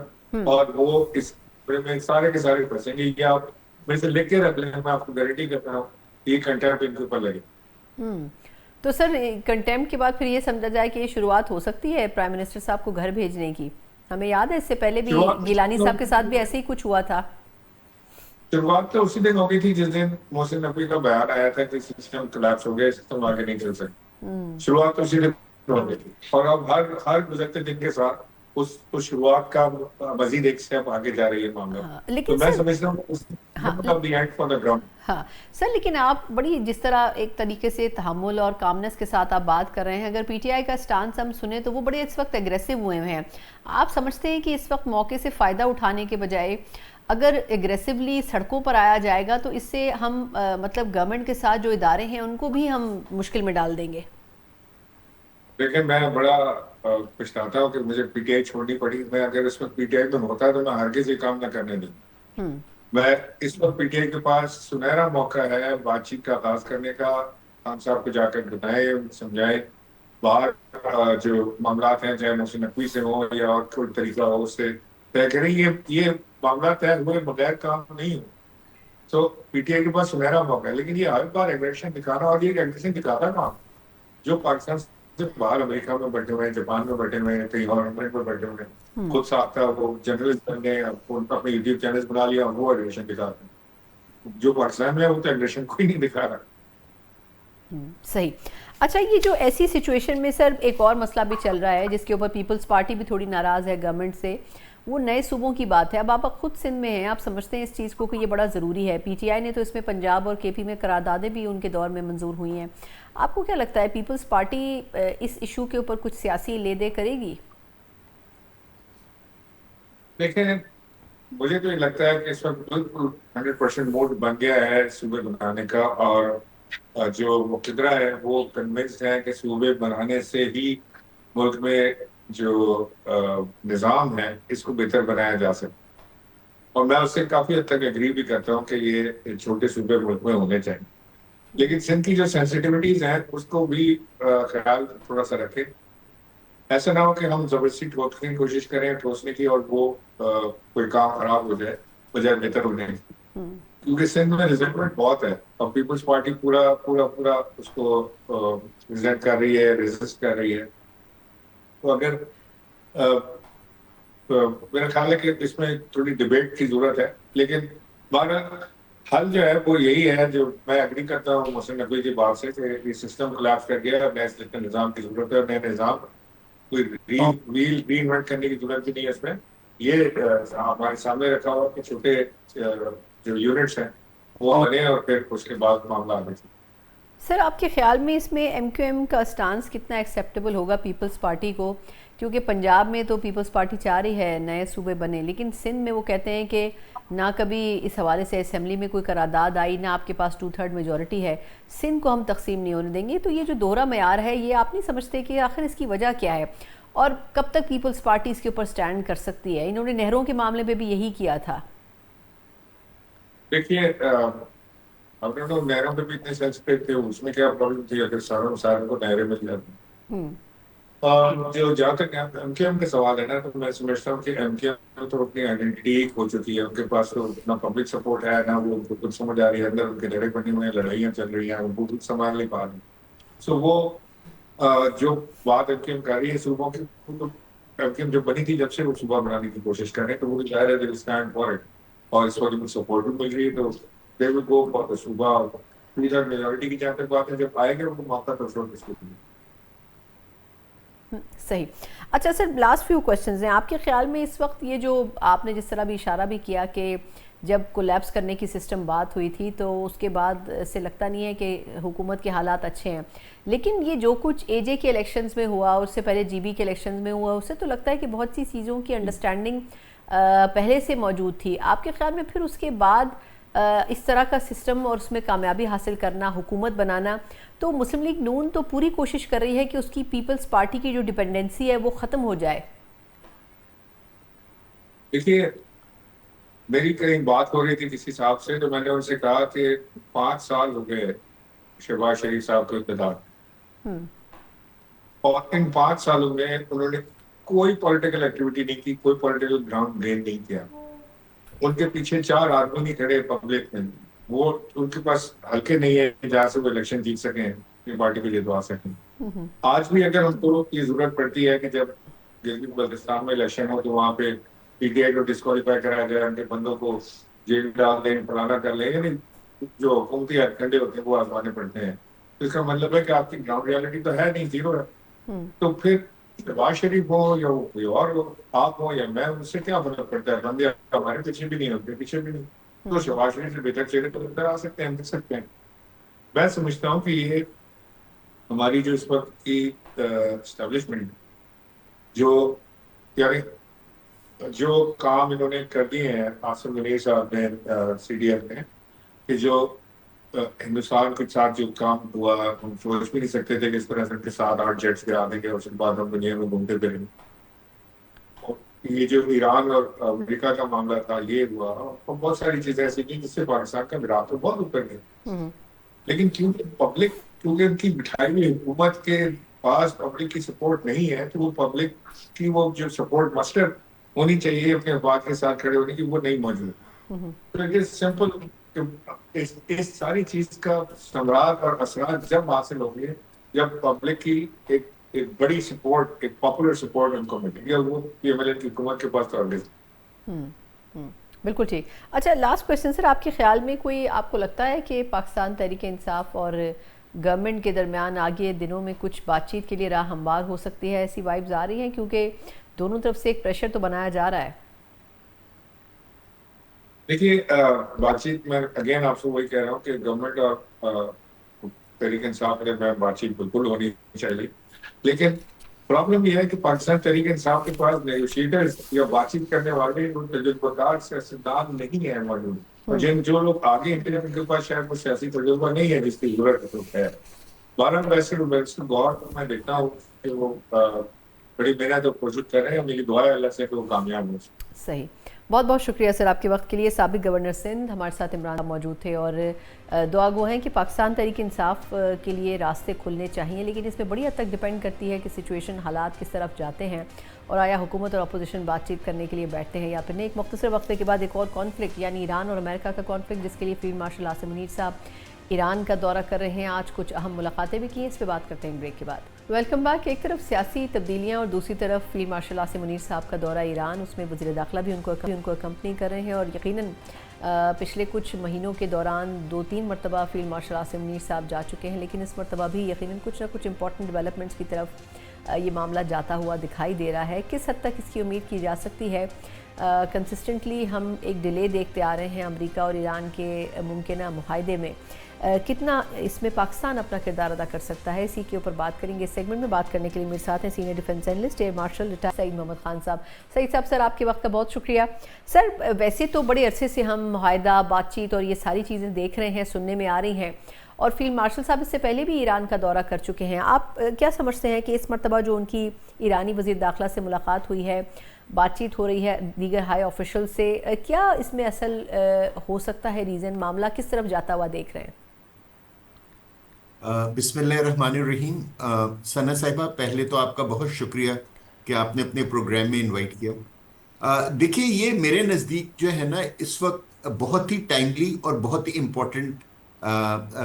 और वो इस में सारे के सारे फंसेंगे। ये आप मेरे से लिख के रख लें, मैं आपको गारंटी करता हूँ ये कंटेम्प्ट इनके ऊपर लगे। तो सर कंटेम्प्ट के बाद फिर ये समझा जाए कि ये शुरुआत हो सकती है प्राइम मिनिस्टर साहब को घर भेजने की? हमें याद है इससे पहले भी गिलानी साहब के साथ भी ऐसे ही कुछ हुआ था। शुरुआत तो उसी दिन हो गई थी जिस दिन मोहसिन नकवी का बयान आया था कि सिस्टम कोलैप्स हो गया, सिस्टम आगे नहीं चल सकता। शुरुआत तो उसी दिन हो गई थी, और अब हर गुजरते दिन के साथ उस शुरुआत का मजीद एक स्टेप आगे जा रही है मामला। लेकिन तो मैं समझता हूँ हाँ सर, लेकिन आप बड़ी जिस तरह एक तरीके से तहम्मुल और कामनेस के साथ आप बात कर रहे हैं, अगर पीटीआई का स्टांस हम सुने तो वो बड़े इस वक्त एग्रेसिव हुए हैं। आप समझते हैं कि इस वक्त मौके से फ़ायदा उठाने के बजाय अगर एग्रेसिवली सड़कों पर आया जाएगा तो इससे हम मतलब गवर्नमेंट के साथ जो इदारे हैं उनको भी हम मुश्किल में डाल देंगे? देखिए, मैं बड़ा पछताता हूँ कि मुझे पीटीआई छोड़नी पड़ी। मैं अगर इस वक्त पीटीआई में होता तो मैं हरगिज़ ये काम न करने दूँ। मैं इस वक्त पीटीआई के पास सुनहरा मौका है बातचीत का आगाज करने का। खान साहब को जाकर बताए, समझाए, बाहर जो मामला हैं चाहे मोहसिन नकवी से हो या और कोई तरीका हो उससे तय करें। ये मामला तय हुए बगैर काम नहीं हो। तो पीटीआई के पास सुनहरा मौका है, लेकिन ये हर बार एग्रेशन दिखाना, और ये एग्रेशन दिखाता कहाँ? जो पाकिस्तान से बाहर अमेरिका में बैठे हुए हैं, जापान में बैठे हुए हैं, कहीं और इंग्लैंड में बैठे हुए हैं, खुद साथ वो जर्नलिस्ट ने अपने यूट्यूब चैनल बना लिया, वो एग्रेशन दिखाते हैं। जो पाकिस्तान में है वो तो एग्रेशन कोई नहीं दिखा रहा। सही। अच्छा, ये जो ऐसी सिचुएशन में सर एक और मसला भी चल रहा है जिसके ऊपर पीपल्स पार्टी भी थोड़ी नाराज़ है गवर्नमेंट से, वो नए सूबों की बात है। अब आप खुद सिंध में हैं, आप समझते हैं इस चीज़ को कि ये बड़ा ज़रूरी है। पीटीआई ने तो इसमें पंजाब और केपी में करारदादें भी उनके दौर में मंजूर हुई हैं। आपको क्या लगता है पीपल्स पार्टी इस इशू के ऊपर कुछ सियासी लेदे करेगी? देखिए, मुझे तो ये लगता है कि इस वक्त बिल्कुल 100% मूड बन गया है सूबे बनाने का, और जो मुकदरा है वो कन्विंस्ड है कि सूबे बनाने से ही मुल्क में जो निज़ाम है इसको बेहतर बनाया जा सकता। और मैं उससे काफ़ी हद तक एग्री भी करता हूँ कि ये छोटे सूबे मुल्क में होने चाहिए, लेकिन सिंध की जो सेंसिटिविटीज़ हैं उसको भी ख्याल थोड़ा सा रखें। ऐसा ना हो कि हम जबरदस्ती ठोसने की कोशिश करें ठोसने की, और वो कोई काम खराब हो जाए बजाय बेहतर होने की। क्योंकि सिंध में रिजल्टमेंट बहुत है, और पीपल्स पार्टी पूरा पूरा पूरा उसको रिजेंट कर रही है, रेजिस्ट कर रही है। तो अगर मेरा ख्याल है कि इसमें थोड़ी डिबेट की जरूरत है, लेकिन बहरहाल हल जो है वो यही है, जो मैं एग्री करता हूँ मोहसिन नकवी की बात से कि ये सिस्टम कोलैप्स कर गया, नए निज़ाम की जरूरत है। नए निज़ाम कोई व्हील रीइन्वेंट करने की जरूरत भी नहीं है इसमें। ये हमारे सामने रखा हुआ कि छोटे जो यूनिट्स हैं वो बने और फिर उसके बाद मामला आगे चले। सर आपके ख्याल में इसमें एमक्यूएम का स्टांस कितना एक्सेप्टेबल होगा पीपल्स पार्टी को, क्योंकि पंजाब में तो पीपल्स पार्टी चाह रही है नए सूबे बने, लेकिन सिंध में वो कहते हैं कि ना कभी इस हवाले से असेंबली में कोई करारदाद आई, ना आपके पास 2/3 मेजॉरिटी है, सिंध को हम तकसीम नहीं होने देंगे। तो ये जो दोहरा मयार है, ये आप नहीं समझते कि आखिर इसकी वजह क्या है और कब तक पीपल्स पार्टी इसके ऊपर स्टैंड कर सकती है? इन्होंने नहरों के मामले में भी यही किया था। देखिए, अपने लोग नहरों पे भी इतने सेंसिटिव थे, उसमें क्या प्रॉब्लम थी अगर सारों को नहरें मिल जाती। जो जहाँ तक एमकेएम का सवाल है ना, तो मैं समझता हूँ कि एमकेएम तो अपनी आइडेंटिटी हो चुकी है, उनके पास तो ना पब्लिक सपोर्ट है, ना वो उनको कुछ समझ आ रही है, अंदर उनके लड़े बने हुए हैं, लड़ाइयाँ चल रही हैं, उनको कुछ संभाल नहीं पा रहे। सो वो जो बात एमकेएम कर रही है सूबों की, तो एमकेएम जब बनी थी जब से वो सूबा बनाने की कोशिश कर रहे हैं, तो वो चाह रहे थे स्टैंड फॉर इट, और इस वक्त सपोर्ट भी मिल रही है, तो they will go for the सूबा। मेजॉरिटी की जहाँ तक बात है, जब आएंगे उनको मौका तो सही। अच्छा सर, लास्ट फ्यू क्वेश्चंस हैं। आपके ख्याल में इस वक्त ये जो आपने जिस तरह भी इशारा भी किया कि जब कोलैप्स करने की सिस्टम बात हुई थी, तो उसके बाद से लगता नहीं है कि हुकूमत के हालात अच्छे हैं, लेकिन ये जो कुछ एजे के इलेक्शंस में हुआ, उससे पहले जीबी के इलेक्शंस में हुआ, उससे तो लगता है कि बहुत सी चीज़ों की अंडरस्टैंडिंग पहले से मौजूद थी। आपके ख्याल में फिर उसके बाद इस तरह का सिस्टम और उसमें कामयाबी हासिल करना, हुकूमत बनाना, तो मुस्लिम लीग नून तो पूरी कोशिश कर रही है कि उसकी पीपल्स पार्टी की जो डिपेंडेंसी है वो ख़त्म हो जाए। देखिए, मेरी कहीं बात हो रही थी किसी साहब से, तो मैंने उनसे कहा कि 5 साल हो गए शहबाज शरीफ साहब को इक़्तिदार, और इन 5 सालों में उन्होंने कोई पॉलिटिकल एक्टिविटी नहीं की, कोई पॉलिटिकल ग्राउंड गेन नहीं किया। उनके पीछे 4 आदमी नहीं खड़े पब्लिक में, वो उनके पास हल्के नहीं है जहाँ से वो इलेक्शन जीत सकें, अपनी पार्टी के लिए दुआ सकें। आज भी अगर उनको ये जरूरत पड़ती है कि जब गिलगित बल्तिस्तान में इलेक्शन हो, तो वहाँ पे पीटीआई को डिस्क्वालीफाई कराया जाए, उनके बंदों को जेल डाल दें, फलाना कर लें, यानी जो हुकूमती हथकंडे होते हैं वो आजमाने पड़ते हैं। तो इसका मतलब है कि आपकी ग्राउंड रियलिटी तो है नहीं, जीरो है। तो फिर शहबाज शरीफ हो या कोई और हो, आप हो या मैं, उससे क्या फर्क पड़ता है? बंदे हमारे पीछे भी नहीं होते, पीछे भी नहीं, तो शहबाज शरीफ से बेहतर चेहरे तो अंदर आ सकते हैं, मिल सकते हैं। मैं समझता हूँ कि ये हमारी जो इस वक्त की एस्टेब्लिशमेंट, जो यानी जो काम इन्होंने कर दिए हैं आसिम मुनीर साहब ने सीडीएफ में, कि जो हिंदुस्तान के साथ जो काम हुआ, हम सोच भी नहीं सकते थे कि इस तरह से उनके 7-8 जेट्स गिरा देंगे, और उसके बाद हम दुनिया में घूमते फिरेंगे। और ये जो ईरान और अमेरिका का मामला था, ये हुआ, और बहुत सारी चीजें ऐसी थी जिससे पाकिस्तान का विराट तो बहुत ऊपर गया। लेकिन क्योंकि उनकी बिठाई हुई हुकूमत के पास पब्लिक की सपोर्ट नहीं है, तो वो पब्लिक की वो जो सपोर्ट मस्टर होनी चाहिए अपने अफवाद के साथ खड़े होने की, वो नहीं मौजूद। तो इट इज सिंपल, इस सारी चीज का समरात और असरात जब हासिल होंगे, जब पब्लिक की एक बड़ी सपोर्ट, एक पॉपुलर सपोर्ट उनको मिलेगी, और वो पीएमएल की हुकूमत के पास तो बिल्कुल ठीक। अच्छा, लास्ट क्वेश्चन सर, आपके ख्याल में कोई आपको लगता है कि पाकिस्तान तहरीक इंसाफ और गवर्नमेंट के दरमियान आगे दिनों में कुछ बातचीत के लिए राह हमवार हो सकती है? ऐसी वाइब्स आ रही हैं, क्योंकि दोनों तरफ से एक प्रेशर तो बनाया जा रहा है। देखिए, बातचीत में अगेन आपसे वही कह रहा हूँ कि गवर्नमेंट और तहरीक इंसाफ में बातचीत बिल्कुल होनी चाहिए, लेकिन प्रॉब्लम यह है कि पाकिस्तान तहरीक इंसाफ के पास नेगोशिएटर्स या बातचीत करने वाले तजुर्बेकार सियासतदान नहीं है मौजूद, और जो लोग आगे हैं उनके पास शायद वो सियासी तजुर्बा नहीं है जिसकी जरूरत है। 12 वैसे गौर मैं देखता हूँ कि वो बड़ी मेहनत और कोशिश कर रहे हैं, मेरी दुआ है अल्लाह से कि वो कामयाब हो। सही, बहुत बहुत शुक्रिया सर आपके वक्त के लिए। साबिक गवर्नर सिंध हमारे साथ इमरान मौजूद थे, और दुआ गो हैं कि पाकिस्तान तहरीक इंसाफ के लिए रास्ते खुलने चाहिए, लेकिन इसमें बड़ी हद तक डिपेंड करती है कि सिचुएशन, हालात किस तरफ जाते हैं, और आया हुकूमत और अपोजिशन बातचीत करने के लिए बैठते हैं या फिर नहीं। एक मुख्तसर वक्फे के बाद एक और कॉन्फ्लिक्ट, यानी ईरान और अमेरिका का कॉन्फ्लिक्ट, जिसके लिए फील्ड मार्शल आसिम मुनीर साहब ईरान का दौरा कर रहे हैं। आज कुछ अहम मुलाकातें भी की हैं, इस पर बात करते हैं ब्रेक के बाद। Welcome back. एक तरफ सियासी तब्दीलियां और दूसरी तरफ फील्ड मार्शल आसिम मुनीर साहब का दौरा ईरान, उसमें वज़ीर दाखिला भी उनको अकम्पनी कर रहे हैं, और यकीनन पिछले कुछ महीनों के दौरान 2-3 मरतबा फील्ड मार्शल आसिम मुनीर साहब जा चुके हैं, लेकिन इस मरतबा भी यकीनन कुछ ना कुछ इंपॉर्टेंट डेवलपमेंट्स की तरफ ये मामला जाता हुआ दिखाई दे रहा है। किस हद तक इसकी उम्मीद की जा सकती है? कंसिस्टेंटली हम एक डिले देखते आ रहे हैं अमेरिका और ईरान के मुमकिन मुहाइदे में, कितना इसमें पाकिस्तान अपना किरदार अदा कर सकता है, इसी के ऊपर बात करेंगे। इस सेगमेंट में बात करने के लिए मेरे साथ हैं senior defence analyst air marshal retired Saeed Mohammad Khan sahab. Saeed साहब, सर आपके वक्त का बहुत शुक्रिया। सर, वैसे तो बड़े अरसे से हम मुआहदा, बातचीत और ये सारी चीज़ें देख रहे हैं, सुनने में आ रही हैं, और फील्ड मार्शल साहब इससे पहले भी ईरान का दौरा कर चुके हैं। आप क्या समझते हैं कि इस मरतबा जो उनकी ईरानी वज़ीर दाखिला से मुलाकात हुई है, बातचीत हो रही है दीगर हाई ऑफिशियल से, क्या इसमें असल हो सकता है रीज़न, मामला किस तरफ जाता हुआ देख रहे हैं? बिस्मिल्लाहिर्रहमानिर्रहीम। सना साहिबा, पहले तो आपका बहुत शुक्रिया कि आपने अपने प्रोग्राम में इनवाइट किया। देखिए, ये मेरे नज़दीक जो है ना, इस वक्त बहुत ही टाइमली और बहुत ही इम्पोर्टेंट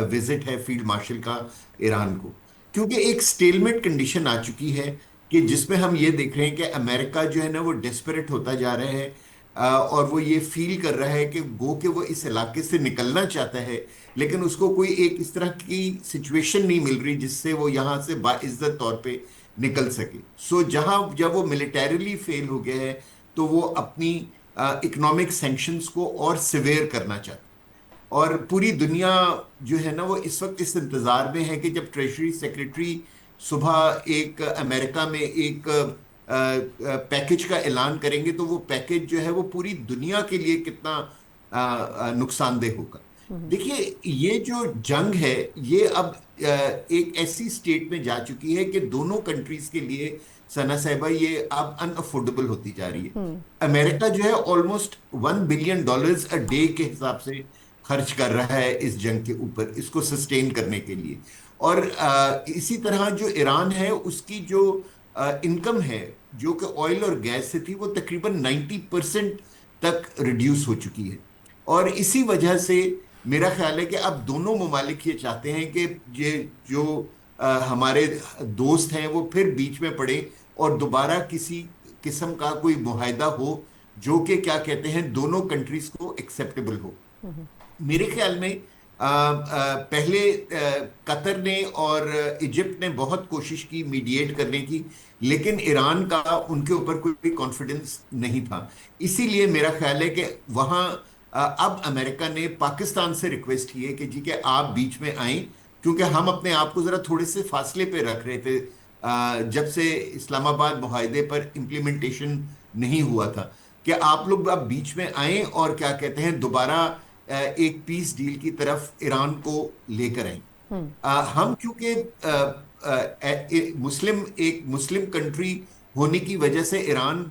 विजिट है फील्ड मार्शल का ईरान को, क्योंकि एक स्टेलमेट कंडीशन आ चुकी है कि जिसमें हम ये देख रहे हैं कि अमेरिका जो है ना वो डेस्परेट होता जा रहा है, और वो ये फील कर रहा है कि गो कि वो इस इलाके से निकलना चाहता है, लेकिन उसको कोई एक इस तरह की सिचुएशन नहीं मिल रही जिससे वो यहाँ से बाइज्जत तौर पे निकल सके। सो जहाँ जब वो मिलिटरीली फेल हो गया है तो वो अपनी इकोनॉमिक सैंक्शंस को और सिवियर करना चाहता है। और पूरी दुनिया जो है ना वो इस वक्त इस इंतजार में है कि जब ट्रेजरी सेक्रेटरी सुबह एक अमेरिका में एक पैकेज का ऐलान करेंगे तो वो पैकेज जो है वो पूरी दुनिया के लिए कितना नुकसानदेह होगा। देखिए, ये जो जंग है ये अब एक ऐसी स्टेट में जा चुकी है कि दोनों कंट्रीज के लिए, सना साहिबा, ये अब अनअफोर्डेबल होती जा रही है। अमेरिका जो है ऑलमोस्ट $1 बिलियन अ डे के हिसाब से खर्च कर रहा है इस जंग के ऊपर, इसको सस्टेन करने के लिए। और इसी तरह जो ईरान है उसकी जो इनकम है जो कि ऑयल और गैस से थी वो तकरीबन 90% तक रिड्यूस हो चुकी है। और इसी वजह से मेरा ख्याल है कि अब दोनों ममालिक ये चाहते हैं कि ये जो हमारे दोस्त हैं वो फिर बीच में पड़े और दोबारा किसी किस्म का कोई मुआहदा हो जो कि क्या कहते हैं दोनों कंट्रीज को एक्सेप्टेबल हो। मेरे ख्याल में पहले कतर ने और इजिप्ट ने बहुत कोशिश की मीडिएट करने की, लेकिन ईरान का उनके ऊपर कोई कॉन्फिडेंस नहीं था। इसीलिए मेरा ख्याल है कि वहाँ अब अमेरिका ने पाकिस्तान से रिक्वेस्ट की है कि जी कि आप बीच में आए, क्योंकि हम अपने आप को ज़रा थोड़े से फासले पे रख रहे थे जब से इस्लामाबाद मुआहदे पर इम्प्लीमेंटेशन नहीं हुआ था, कि आप लोग अब बीच में आए और क्या कहते हैं दोबारा एक पीस डील की तरफ ईरान को लेकर आए। हम क्योंकि एक मुस्लिम कंट्री होने की वजह से ईरान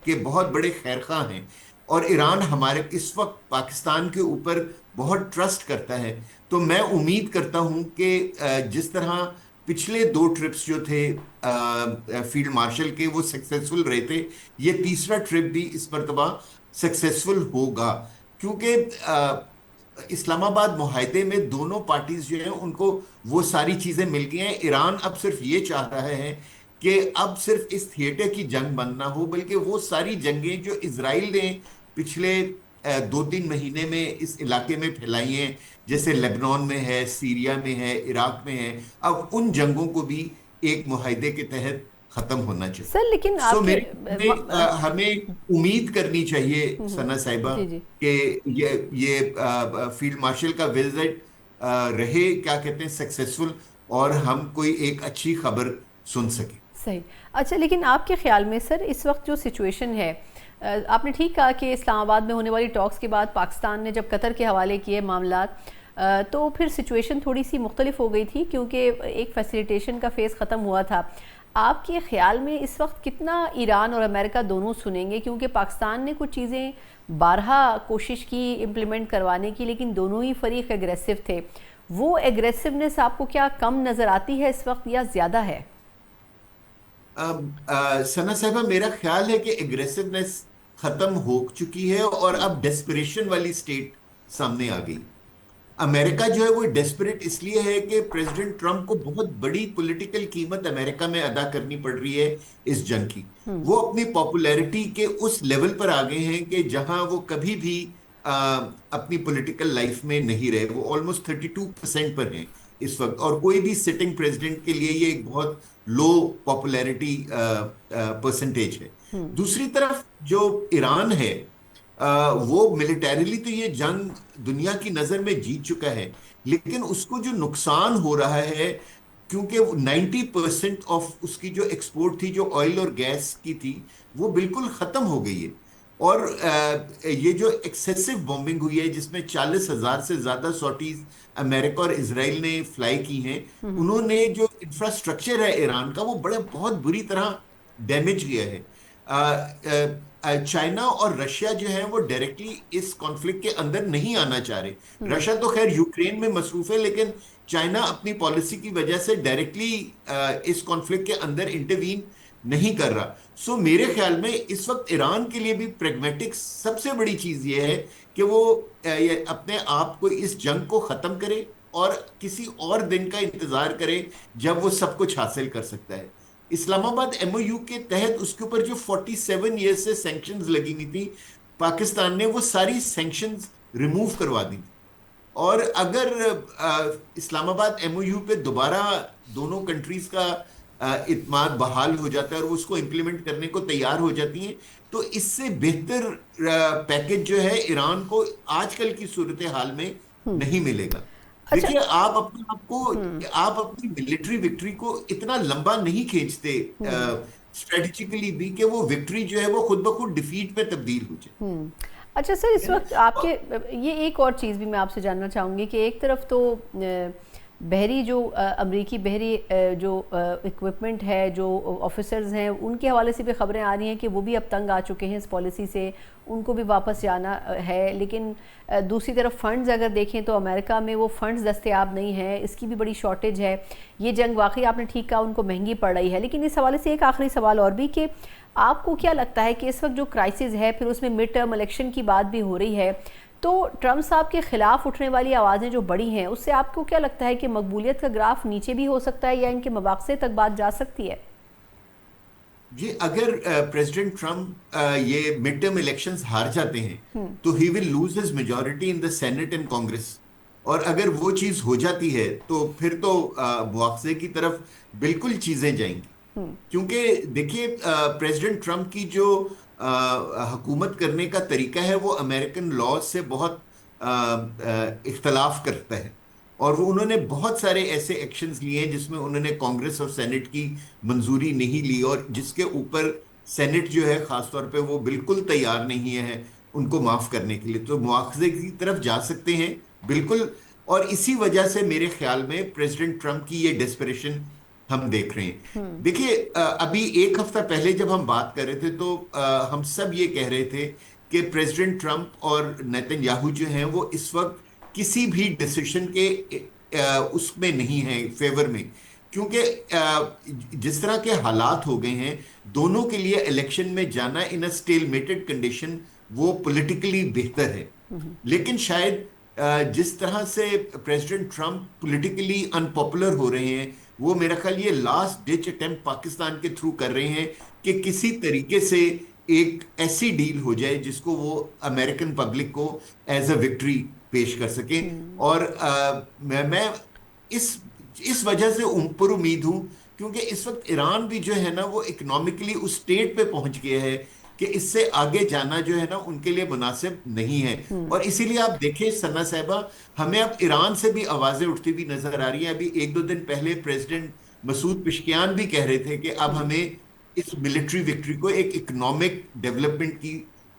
के बहुत बड़े खैरखा हैं और ईरान हमारे इस वक्त पाकिस्तान के ऊपर बहुत ट्रस्ट करता है। तो मैं उम्मीद करता हूं कि जिस तरह पिछले 2 ट्रिप्स जो थे फील्ड मार्शल के वो सक्सेसफुल रहे थे, ये तीसरा ट्रिप भी इस मरतबा सक्सेसफुल होगा, क्योंकि इस्लामाबाद मुआहदे में दोनों पार्टीज जो हैं उनको वो सारी चीजें मिल गई हैं। ईरान अब सिर्फ ये चाह रहा है कि अब सिर्फ इस थिएटर की जंग बंद ना हो, बल्कि वो सारी जंगें जो इजराइल ने पिछले 2-3 महीने में इस इलाके में फैलाई हैं, जैसे लेबनान में है, सीरिया में है, इराक में है, अब उन जंगों को भी एक मुआहदे के तहत खत्म होना चाहिए। सर, लेकिन हमें उम्मीद करनी चाहिए सना साहिबा कि ये फील्ड मार्शल का विजिट रहे क्या कहते हैं सक्सेसफुल और हम कोई एक अच्छी खबर सुन सके। सही। अच्छा, लेकिन आपके ख्याल में सर इस वक्त जो सिचुएशन है, आपने ठीक कहा कि इस्लामाबाद में होने वाली टॉक्स के बाद पाकिस्तान ने जब कतर के हवाले किए मामलात, तो फिर सिचुएशन थोड़ी सी मुख्तलिफ हो गई थी क्योंकि एक फैसिलिटेशन का फेज़ ख़त्म हुआ था। आपके ख्याल में इस वक्त कितना ईरान और अमेरिका दोनों सुनेंगे, क्योंकि पाकिस्तान ने कुछ चीज़ें बारहा कोशिश की इम्प्लीमेंट करवाने की, लेकिन दोनों ही फरीक एग्रेसिव थे। वो एग्रेसिवनेस आपको क्या कम नज़र आती है इस वक्त या ज़्यादा है? सना साहिबा, मेरा ख्याल है कि एग्रेसिवनेस खत्म हो चुकी है और अब डेस्परेशन वाली स्टेट सामने आ गई। अमेरिका जो है वो डेस्परेट इसलिए है कि प्रेसिडेंट ट्रंप को बहुत बड़ी पॉलिटिकल कीमत अमेरिका में अदा करनी पड़ रही है इस जंग की। वो अपनी पॉपुलैरिटी के उस लेवल पर आ गए हैं कि जहां वो कभी भी अपनी पॉलिटिकल लाइफ में नहीं रहे। वो ऑलमोस्ट 32% पर हैं इस वक्त, और कोई भी सिटिंग प्रेसिडेंट के लिए ये एक बहुत लो पॉपुलैरिटी परसेंटेज है। दूसरी तरफ जो ईरान है, वो मिलिटरीली तो ये जंग दुनिया की नजर में जीत चुका है, लेकिन उसको जो नुकसान हो रहा है, क्योंकि 90% ऑफ उसकी जो एक्सपोर्ट थी, जो ऑयल और गैस की थी, वो बिल्कुल खत्म हो गई है। और ये जो एक्सेसिव बॉम्बिंग हुई है, जिसमें 40,000 से ज्यादा सॉटीज अमेरिका और इसराइल ने फ्लाई की हैं, उन्होंने जो इंफ्रास्ट्रक्चर है ईरान का, वो बड़े बहुत बुरी तरह डैमेज किया है। चाइना और रशिया जो है वो डायरेक्टली इस कॉन्फ्लिक्ट के अंदर नहीं आना चाह रहे। रशिया तो खैर यूक्रेन में मसरूफ है, लेकिन चाइना अपनी पॉलिसी की वजह से डायरेक्टली इस कॉन्फ्लिक्ट के अंदर इंटरवीन नहीं कर रहा। सो मेरे ख्याल में इस वक्त ईरान के लिए भी प्रेगमेटिक सबसे बड़ी चीज ये है कि वो ये अपने आप को इस जंग को खत्म करे और किसी और दिन का इंतजार करे जब वो सब कुछ हासिल कर सकता है। इस्लामाबाद एमओयू के तहत उसके ऊपर जो 47 ईयर्स से सैंक्शंस लगी हुई थी, पाकिस्तान ने वो सारी सैंक्शंस रिमूव करवा दी। और अगर इस्लामाबाद एमओयू पे दोबारा दोनों कंट्रीज का इत्मीनान बहाल हो जाता है और उसको इम्प्लीमेंट करने को तैयार हो जाती हैं, तो इससे बेहतर पैकेज जो है ईरान को आजकल की सूरत हाल में नहीं मिलेगा। अच्छा। देखिए, आप अपनी मिलिट्री विक्ट्री को इतना लंबा नहीं खींचते स्ट्रेटेजिकली भी, कि वो विक्ट्री जो है वो खुद ब खुद डिफीट में तब्दील हो जाए। अच्छा सर, इस वक्त आपके ये एक और चीज़ भी मैं आपसे जानना चाहूँगी कि एक तरफ तो बहरी जो अमरीकी बहरी जो इक्विपमेंट है, जो ऑफिसर्स हैं, उनके हवाले से भी खबरें आ रही हैं कि वो भी अब तंग आ चुके हैं इस पॉलिसी से, उनको भी वापस जाना है। लेकिन दूसरी तरफ फ़ंड्स अगर देखें तो अमेरिका में वो फ़ंड्स दस्तयाब नहीं है, इसकी भी बड़ी शॉर्टेज है। ये जंग वाकई आपने ठीक कहा, उनको महंगी पड़ रही है। लेकिन इस हवाले से एक आखिरी सवाल और भी कि आपको क्या लगता है कि इस वक्त जो क्राइसिस है, फिर उसमें मिड टर्म इलेक्शन की बात भी हो रही है, तो ट्रम्प साहब के खिलाफ उठने वाली आवाज़ें जो बड़ी हैं, उससे आपको क्या लगता है कि मकबूलियत का ग्राफ नीचे भी हो सकता है या इनके मवाक़से तक बात जा सकती है? जी, अगर प्रेसिडेंट ट्रम्प ये मिड टर्म इलेक्शंस हार जाते हैं तो he will lose his majority in the senate and Congress. और अगर वो चीज हो जाती है तो फिर तो मुआवजे की तरफ बिल्कुल चीजें जाएंगी। क्योंकि देखिए, प्रेसिडेंट ट्रम्प की जो हुकूमत करने का तरीका है वो अमेरिकन लॉ से बहुत इख्तलाफ करता है। और वो उन्होंने बहुत सारे ऐसे एक्शंस लिए हैं जिसमें उन्होंने कांग्रेस और सेनेट की मंजूरी नहीं ली, और जिसके ऊपर सेनेट जो है खासतौर पे वो बिल्कुल तैयार नहीं है उनको माफ करने के लिए। तो मुआवजे की तरफ जा सकते हैं बिल्कुल। और इसी वजह से मेरे ख्याल में प्रेसिडेंट ट्रम्प की ये डेस्परेशन हम देख रहे हैं। देखिए, अभी एक हफ्ता पहले जब हम बात कर रहे थे तो हम सब ये कह रहे थे कि प्रेसिडेंट ट्रम्प और नेतन्याहू जो हैं वो इस वक्त किसी भी डिसीजन के उसमें नहीं है फेवर में, क्योंकि जिस तरह के हालात हो गए हैं, दोनों के लिए इलेक्शन में जाना इन अ स्टेलमेटेड कंडीशन वो पॉलिटिकली बेहतर है। लेकिन शायद जिस तरह से प्रेसिडेंट ट्रम्प पॉलिटिकली अनपॉपुलर हो रहे हैं, वो मेरा ख्याल ये लास्ट डिच अटेम्प्ट पाकिस्तान के थ्रू कर रहे हैं कि किसी तरीके से एक ऐसी डील हो जाए जिसको वो अमेरिकन पब्लिक को एज अ विक्ट्री पेश कर सके। और मैं इस वजह से पर उम्मीद हूं, क्योंकि इस वक्त ईरान भी जो है ना वो इकोनॉमिकली उस स्टेट पे पहुंच गया है कि इससे आगे जाना जो है ना उनके लिए मुनासिब नहीं है। और इसीलिए आप देखें सना साहिबा, हमें अब ईरान से भी आवाजें उठती हुई नजर आ रही हैं। अभी एक दो दिन पहले प्रेसिडेंट मसूद पिशकियान भी कह रहे थे कि अब हमें इस मिलिट्री विक्ट्री को एक इकोनॉमिक डेवलपमेंट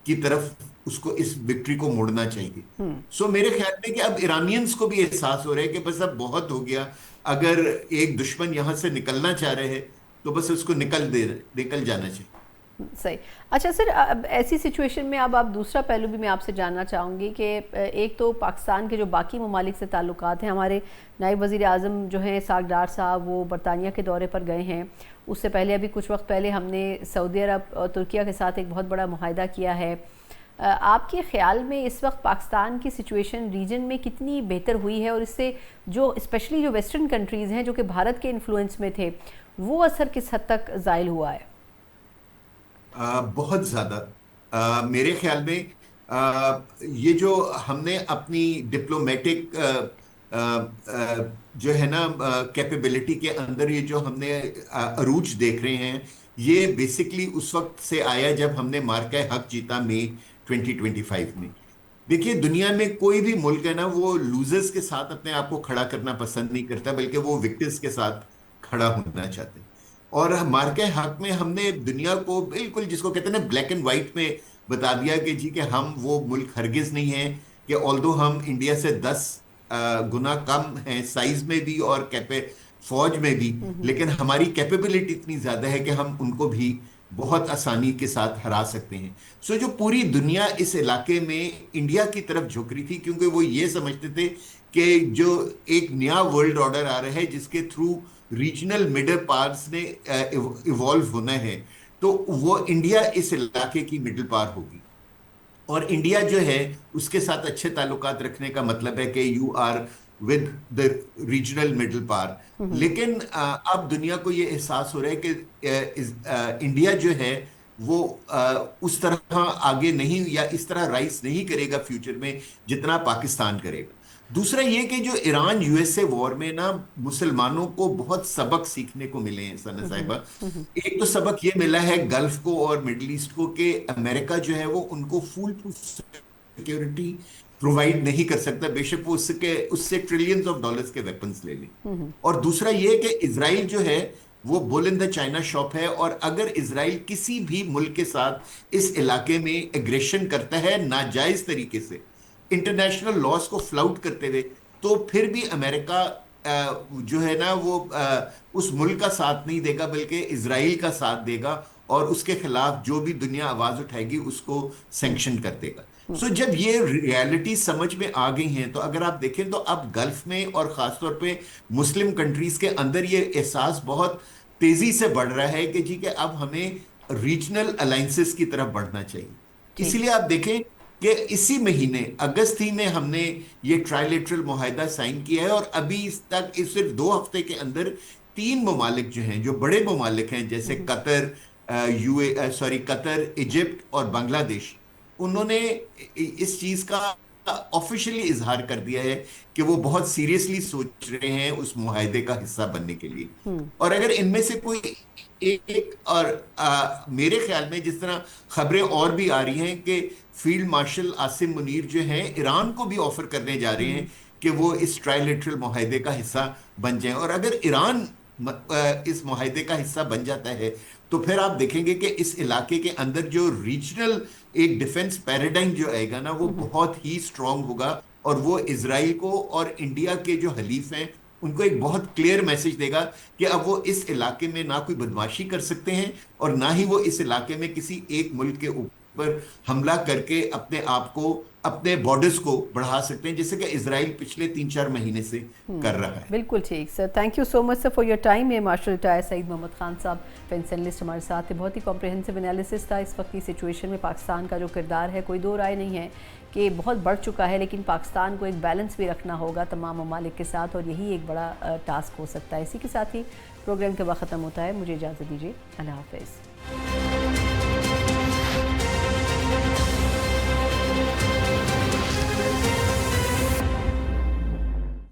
की तरफ उसको इस विक्ट्री को मोड़ना चाहिए। सो मेरे ख्याल में कि अब ईरानियंस को भी एहसास हो रहा है कि बस अब बहुत हो गया। अगर एक दुश्मन यहां से निकलना चाह रहे हैं तो बस उसको निकल जाना चाहिए। सही। अच्छा सर, अब ऐसी सिचुएशन में अब आप दूसरा पहलू भी मैं आपसे जानना चाहूँगी कि एक तो पाकिस्तान के जो बाकी ममालिक से ताल्लुकात हैं, हमारे नायब वज़ीर आज़म जो हैं साग डार साहब, वो बरतानिया के दौरे पर गए हैं। उससे पहले अभी कुछ वक्त पहले हमने सऊदी अरब और तुर्किया के साथ एक बहुत बड़ा मुआहदा किया है। आपके ख्याल में इस वक्त पाकिस्तान की सिचुएशन रीजन में कितनी बेहतर हुई है, और इससे जो स्पेशली जो वेस्टर्न कंट्रीज़ हैं जो कि भारत के इन्फ्लुएंस में थे, वो असर किस हद तक ज़ायल हुआ है? बहुत ज़्यादा। मेरे ख्याल में ये जो हमने अपनी डिप्लोमेटिक जो है ना कैपेबिलिटी के अंदर ये जो हमने अरूज देख रहे हैं, ये बेसिकली उस वक्त से आया जब हमने मार्का हक जीता मई 2025 में। देखिए, दुनिया में कोई भी मुल्क है ना, वो लूजर्स के साथ अपने आप को खड़ा करना पसंद नहीं करता, बल्कि वो विक्टर्स के साथ खड़ा होना चाहते हैं। और मार के हक में हमने दुनिया को बिल्कुल, जिसको कहते हैं ना, ब्लैक एंड व्हाइट में बता दिया कि जी कि हम वो मुल्क हरगिज नहीं है, कि ऑल्दो हम इंडिया से 10 गुना कम हैं साइज में भी और फौज में भी, लेकिन हमारी कैपेबिलिटी इतनी ज्यादा है कि हम उनको भी बहुत आसानी के साथ हरा सकते हैं। सो जो पूरी दुनिया इस इलाके में इंडिया की तरफ झुक रही थी, क्योंकि वो ये समझते थे कि जो एक नया वर्ल्ड ऑर्डर आ रहा है जिसके थ्रू रीजनल मिडल पावर्स ने इवॉल्व होना है, तो वो इंडिया इस इलाके की मिडल पावर होगी। और इंडिया जो है उसके साथ अच्छे ताल्लुकात रखने का मतलब है कि you are with the regional middle power. लेकिन अब दुनिया को ये एहसास हो रहा है कि इंडिया जो है वो उस तरह आगे नहीं, या इस तरह राइज नहीं करेगा फ्यूचर में जितना पाकिस्तान करेगा। दूसरा ये कि जो ईरान यूएसए वॉर में ना मुसलमानों को बहुत सबक सीखने को मिले हैं सना साहिबा। एक तो सबक ये मिला है गल्फ को और मिडिल ईस्ट को कि अमेरिका जो है वो उनको फुल प्रूफ सिक्योरिटी प्रोवाइड नहीं कर सकता, बेशक वो उससे ट्रिलियंस ऑफ डॉलर्स के वेपन्स ले लें। और दूसरा ये कि इजराइल जो है वो bull in the China shop है, और अगर इजराइल किसी भी मुल्क के साथ इस इलाके में एग्रेशन करता है नाजायज तरीके से, इंटरनेशनल लॉज को फ्लाउट करते हुए, तो फिर भी अमेरिका जो है ना वो उस मुल्क का साथ नहीं देगा, बल्कि इजराइल का साथ देगा, और उसके खिलाफ जो भी दुनिया आवाज उठाएगी उसको सैंक्शन कर देगा। सो जब ये रियलिटी समझ में आ गई हैं, तो अगर आप देखें तो अब गल्फ में और खासतौर पे मुस्लिम कंट्रीज के अंदर ये एहसास बहुत तेजी से बढ़ रहा है कि जी कि अब हमें रीजनल अलायंसेस की तरफ बढ़ना चाहिए। इसीलिए आप देखें कि इसी महीने अगस्त ही में हमने ये ट्राइलेटरल मुआहदा साइन किया है, और अभी तक इस सिर्फ 2 हफ्ते के अंदर 3 ममालिक जो हैं, जो बड़े ममालिक हैं, जैसे कतर, कतर, इजिप्ट और बांग्लादेश, उन्होंने इस चीज का ऑफिशियली इजहार कर दिया है कि वो बहुत सीरियसली सोच रहे हैं उस मुआहदे का हिस्सा बनने के लिए। और अगर इनमें से कोई एक और मेरे ख्याल में जिस तरह खबरें और भी आ रही हैं कि फील्ड मार्शल आसिम मुनीर जो हैं ईरान को भी ऑफर करने जा रहे हैं कि वो इस ट्राइलेटरल मुआहदे का हिस्सा बन जाएं, और अगर ईरान इस मुआहदे का हिस्सा बन जाता है तो फिर आप देखेंगे कि इस इलाके के अंदर जो रीजनल एक डिफेंस पैराडाइम जो आएगा ना, वो बहुत ही स्ट्रांग होगा, और वो इजराइल को और इंडिया के जो हलीफ हैं उनको एक बहुत क्लियर मैसेज देगा कि अब वो इस इलाके में ना कोई बदमाशी कर सकते हैं, और ना ही वो इस इलाके में किसी एक मुल्क के ऊपर हमला करके अपने आप को, अपने बॉर्डर्स को बढ़ा सकते हैं, जैसे कि इजराइल पिछले 3-4 महीने से कर रहा है। बिल्कुल ठीक sir, thank you so much sir for your time. ये मार्शल रिटायर सईद मोहम्मद खान साहब डिफेंस एनालिस्ट हमारे साथ थे। बहुत ही कॉम्प्रिहेंसिव एनालिसिस था। इस वक्त की सिचुएशन में पाकिस्तान का जो किरदार है, कोई दो राय नहीं है कि बहुत बढ़ चुका है, लेकिन पाकिस्तान को एक बैलेंस भी रखना होगा तमाम ममालिक के साथ, और यही एक बड़ा टास्क हो सकता है। इसी के साथ ही प्रोग्राम के वक्त ख़त्म होता है। मुझे इजाज़त दीजिए, अल्लाह हाफ़िज़।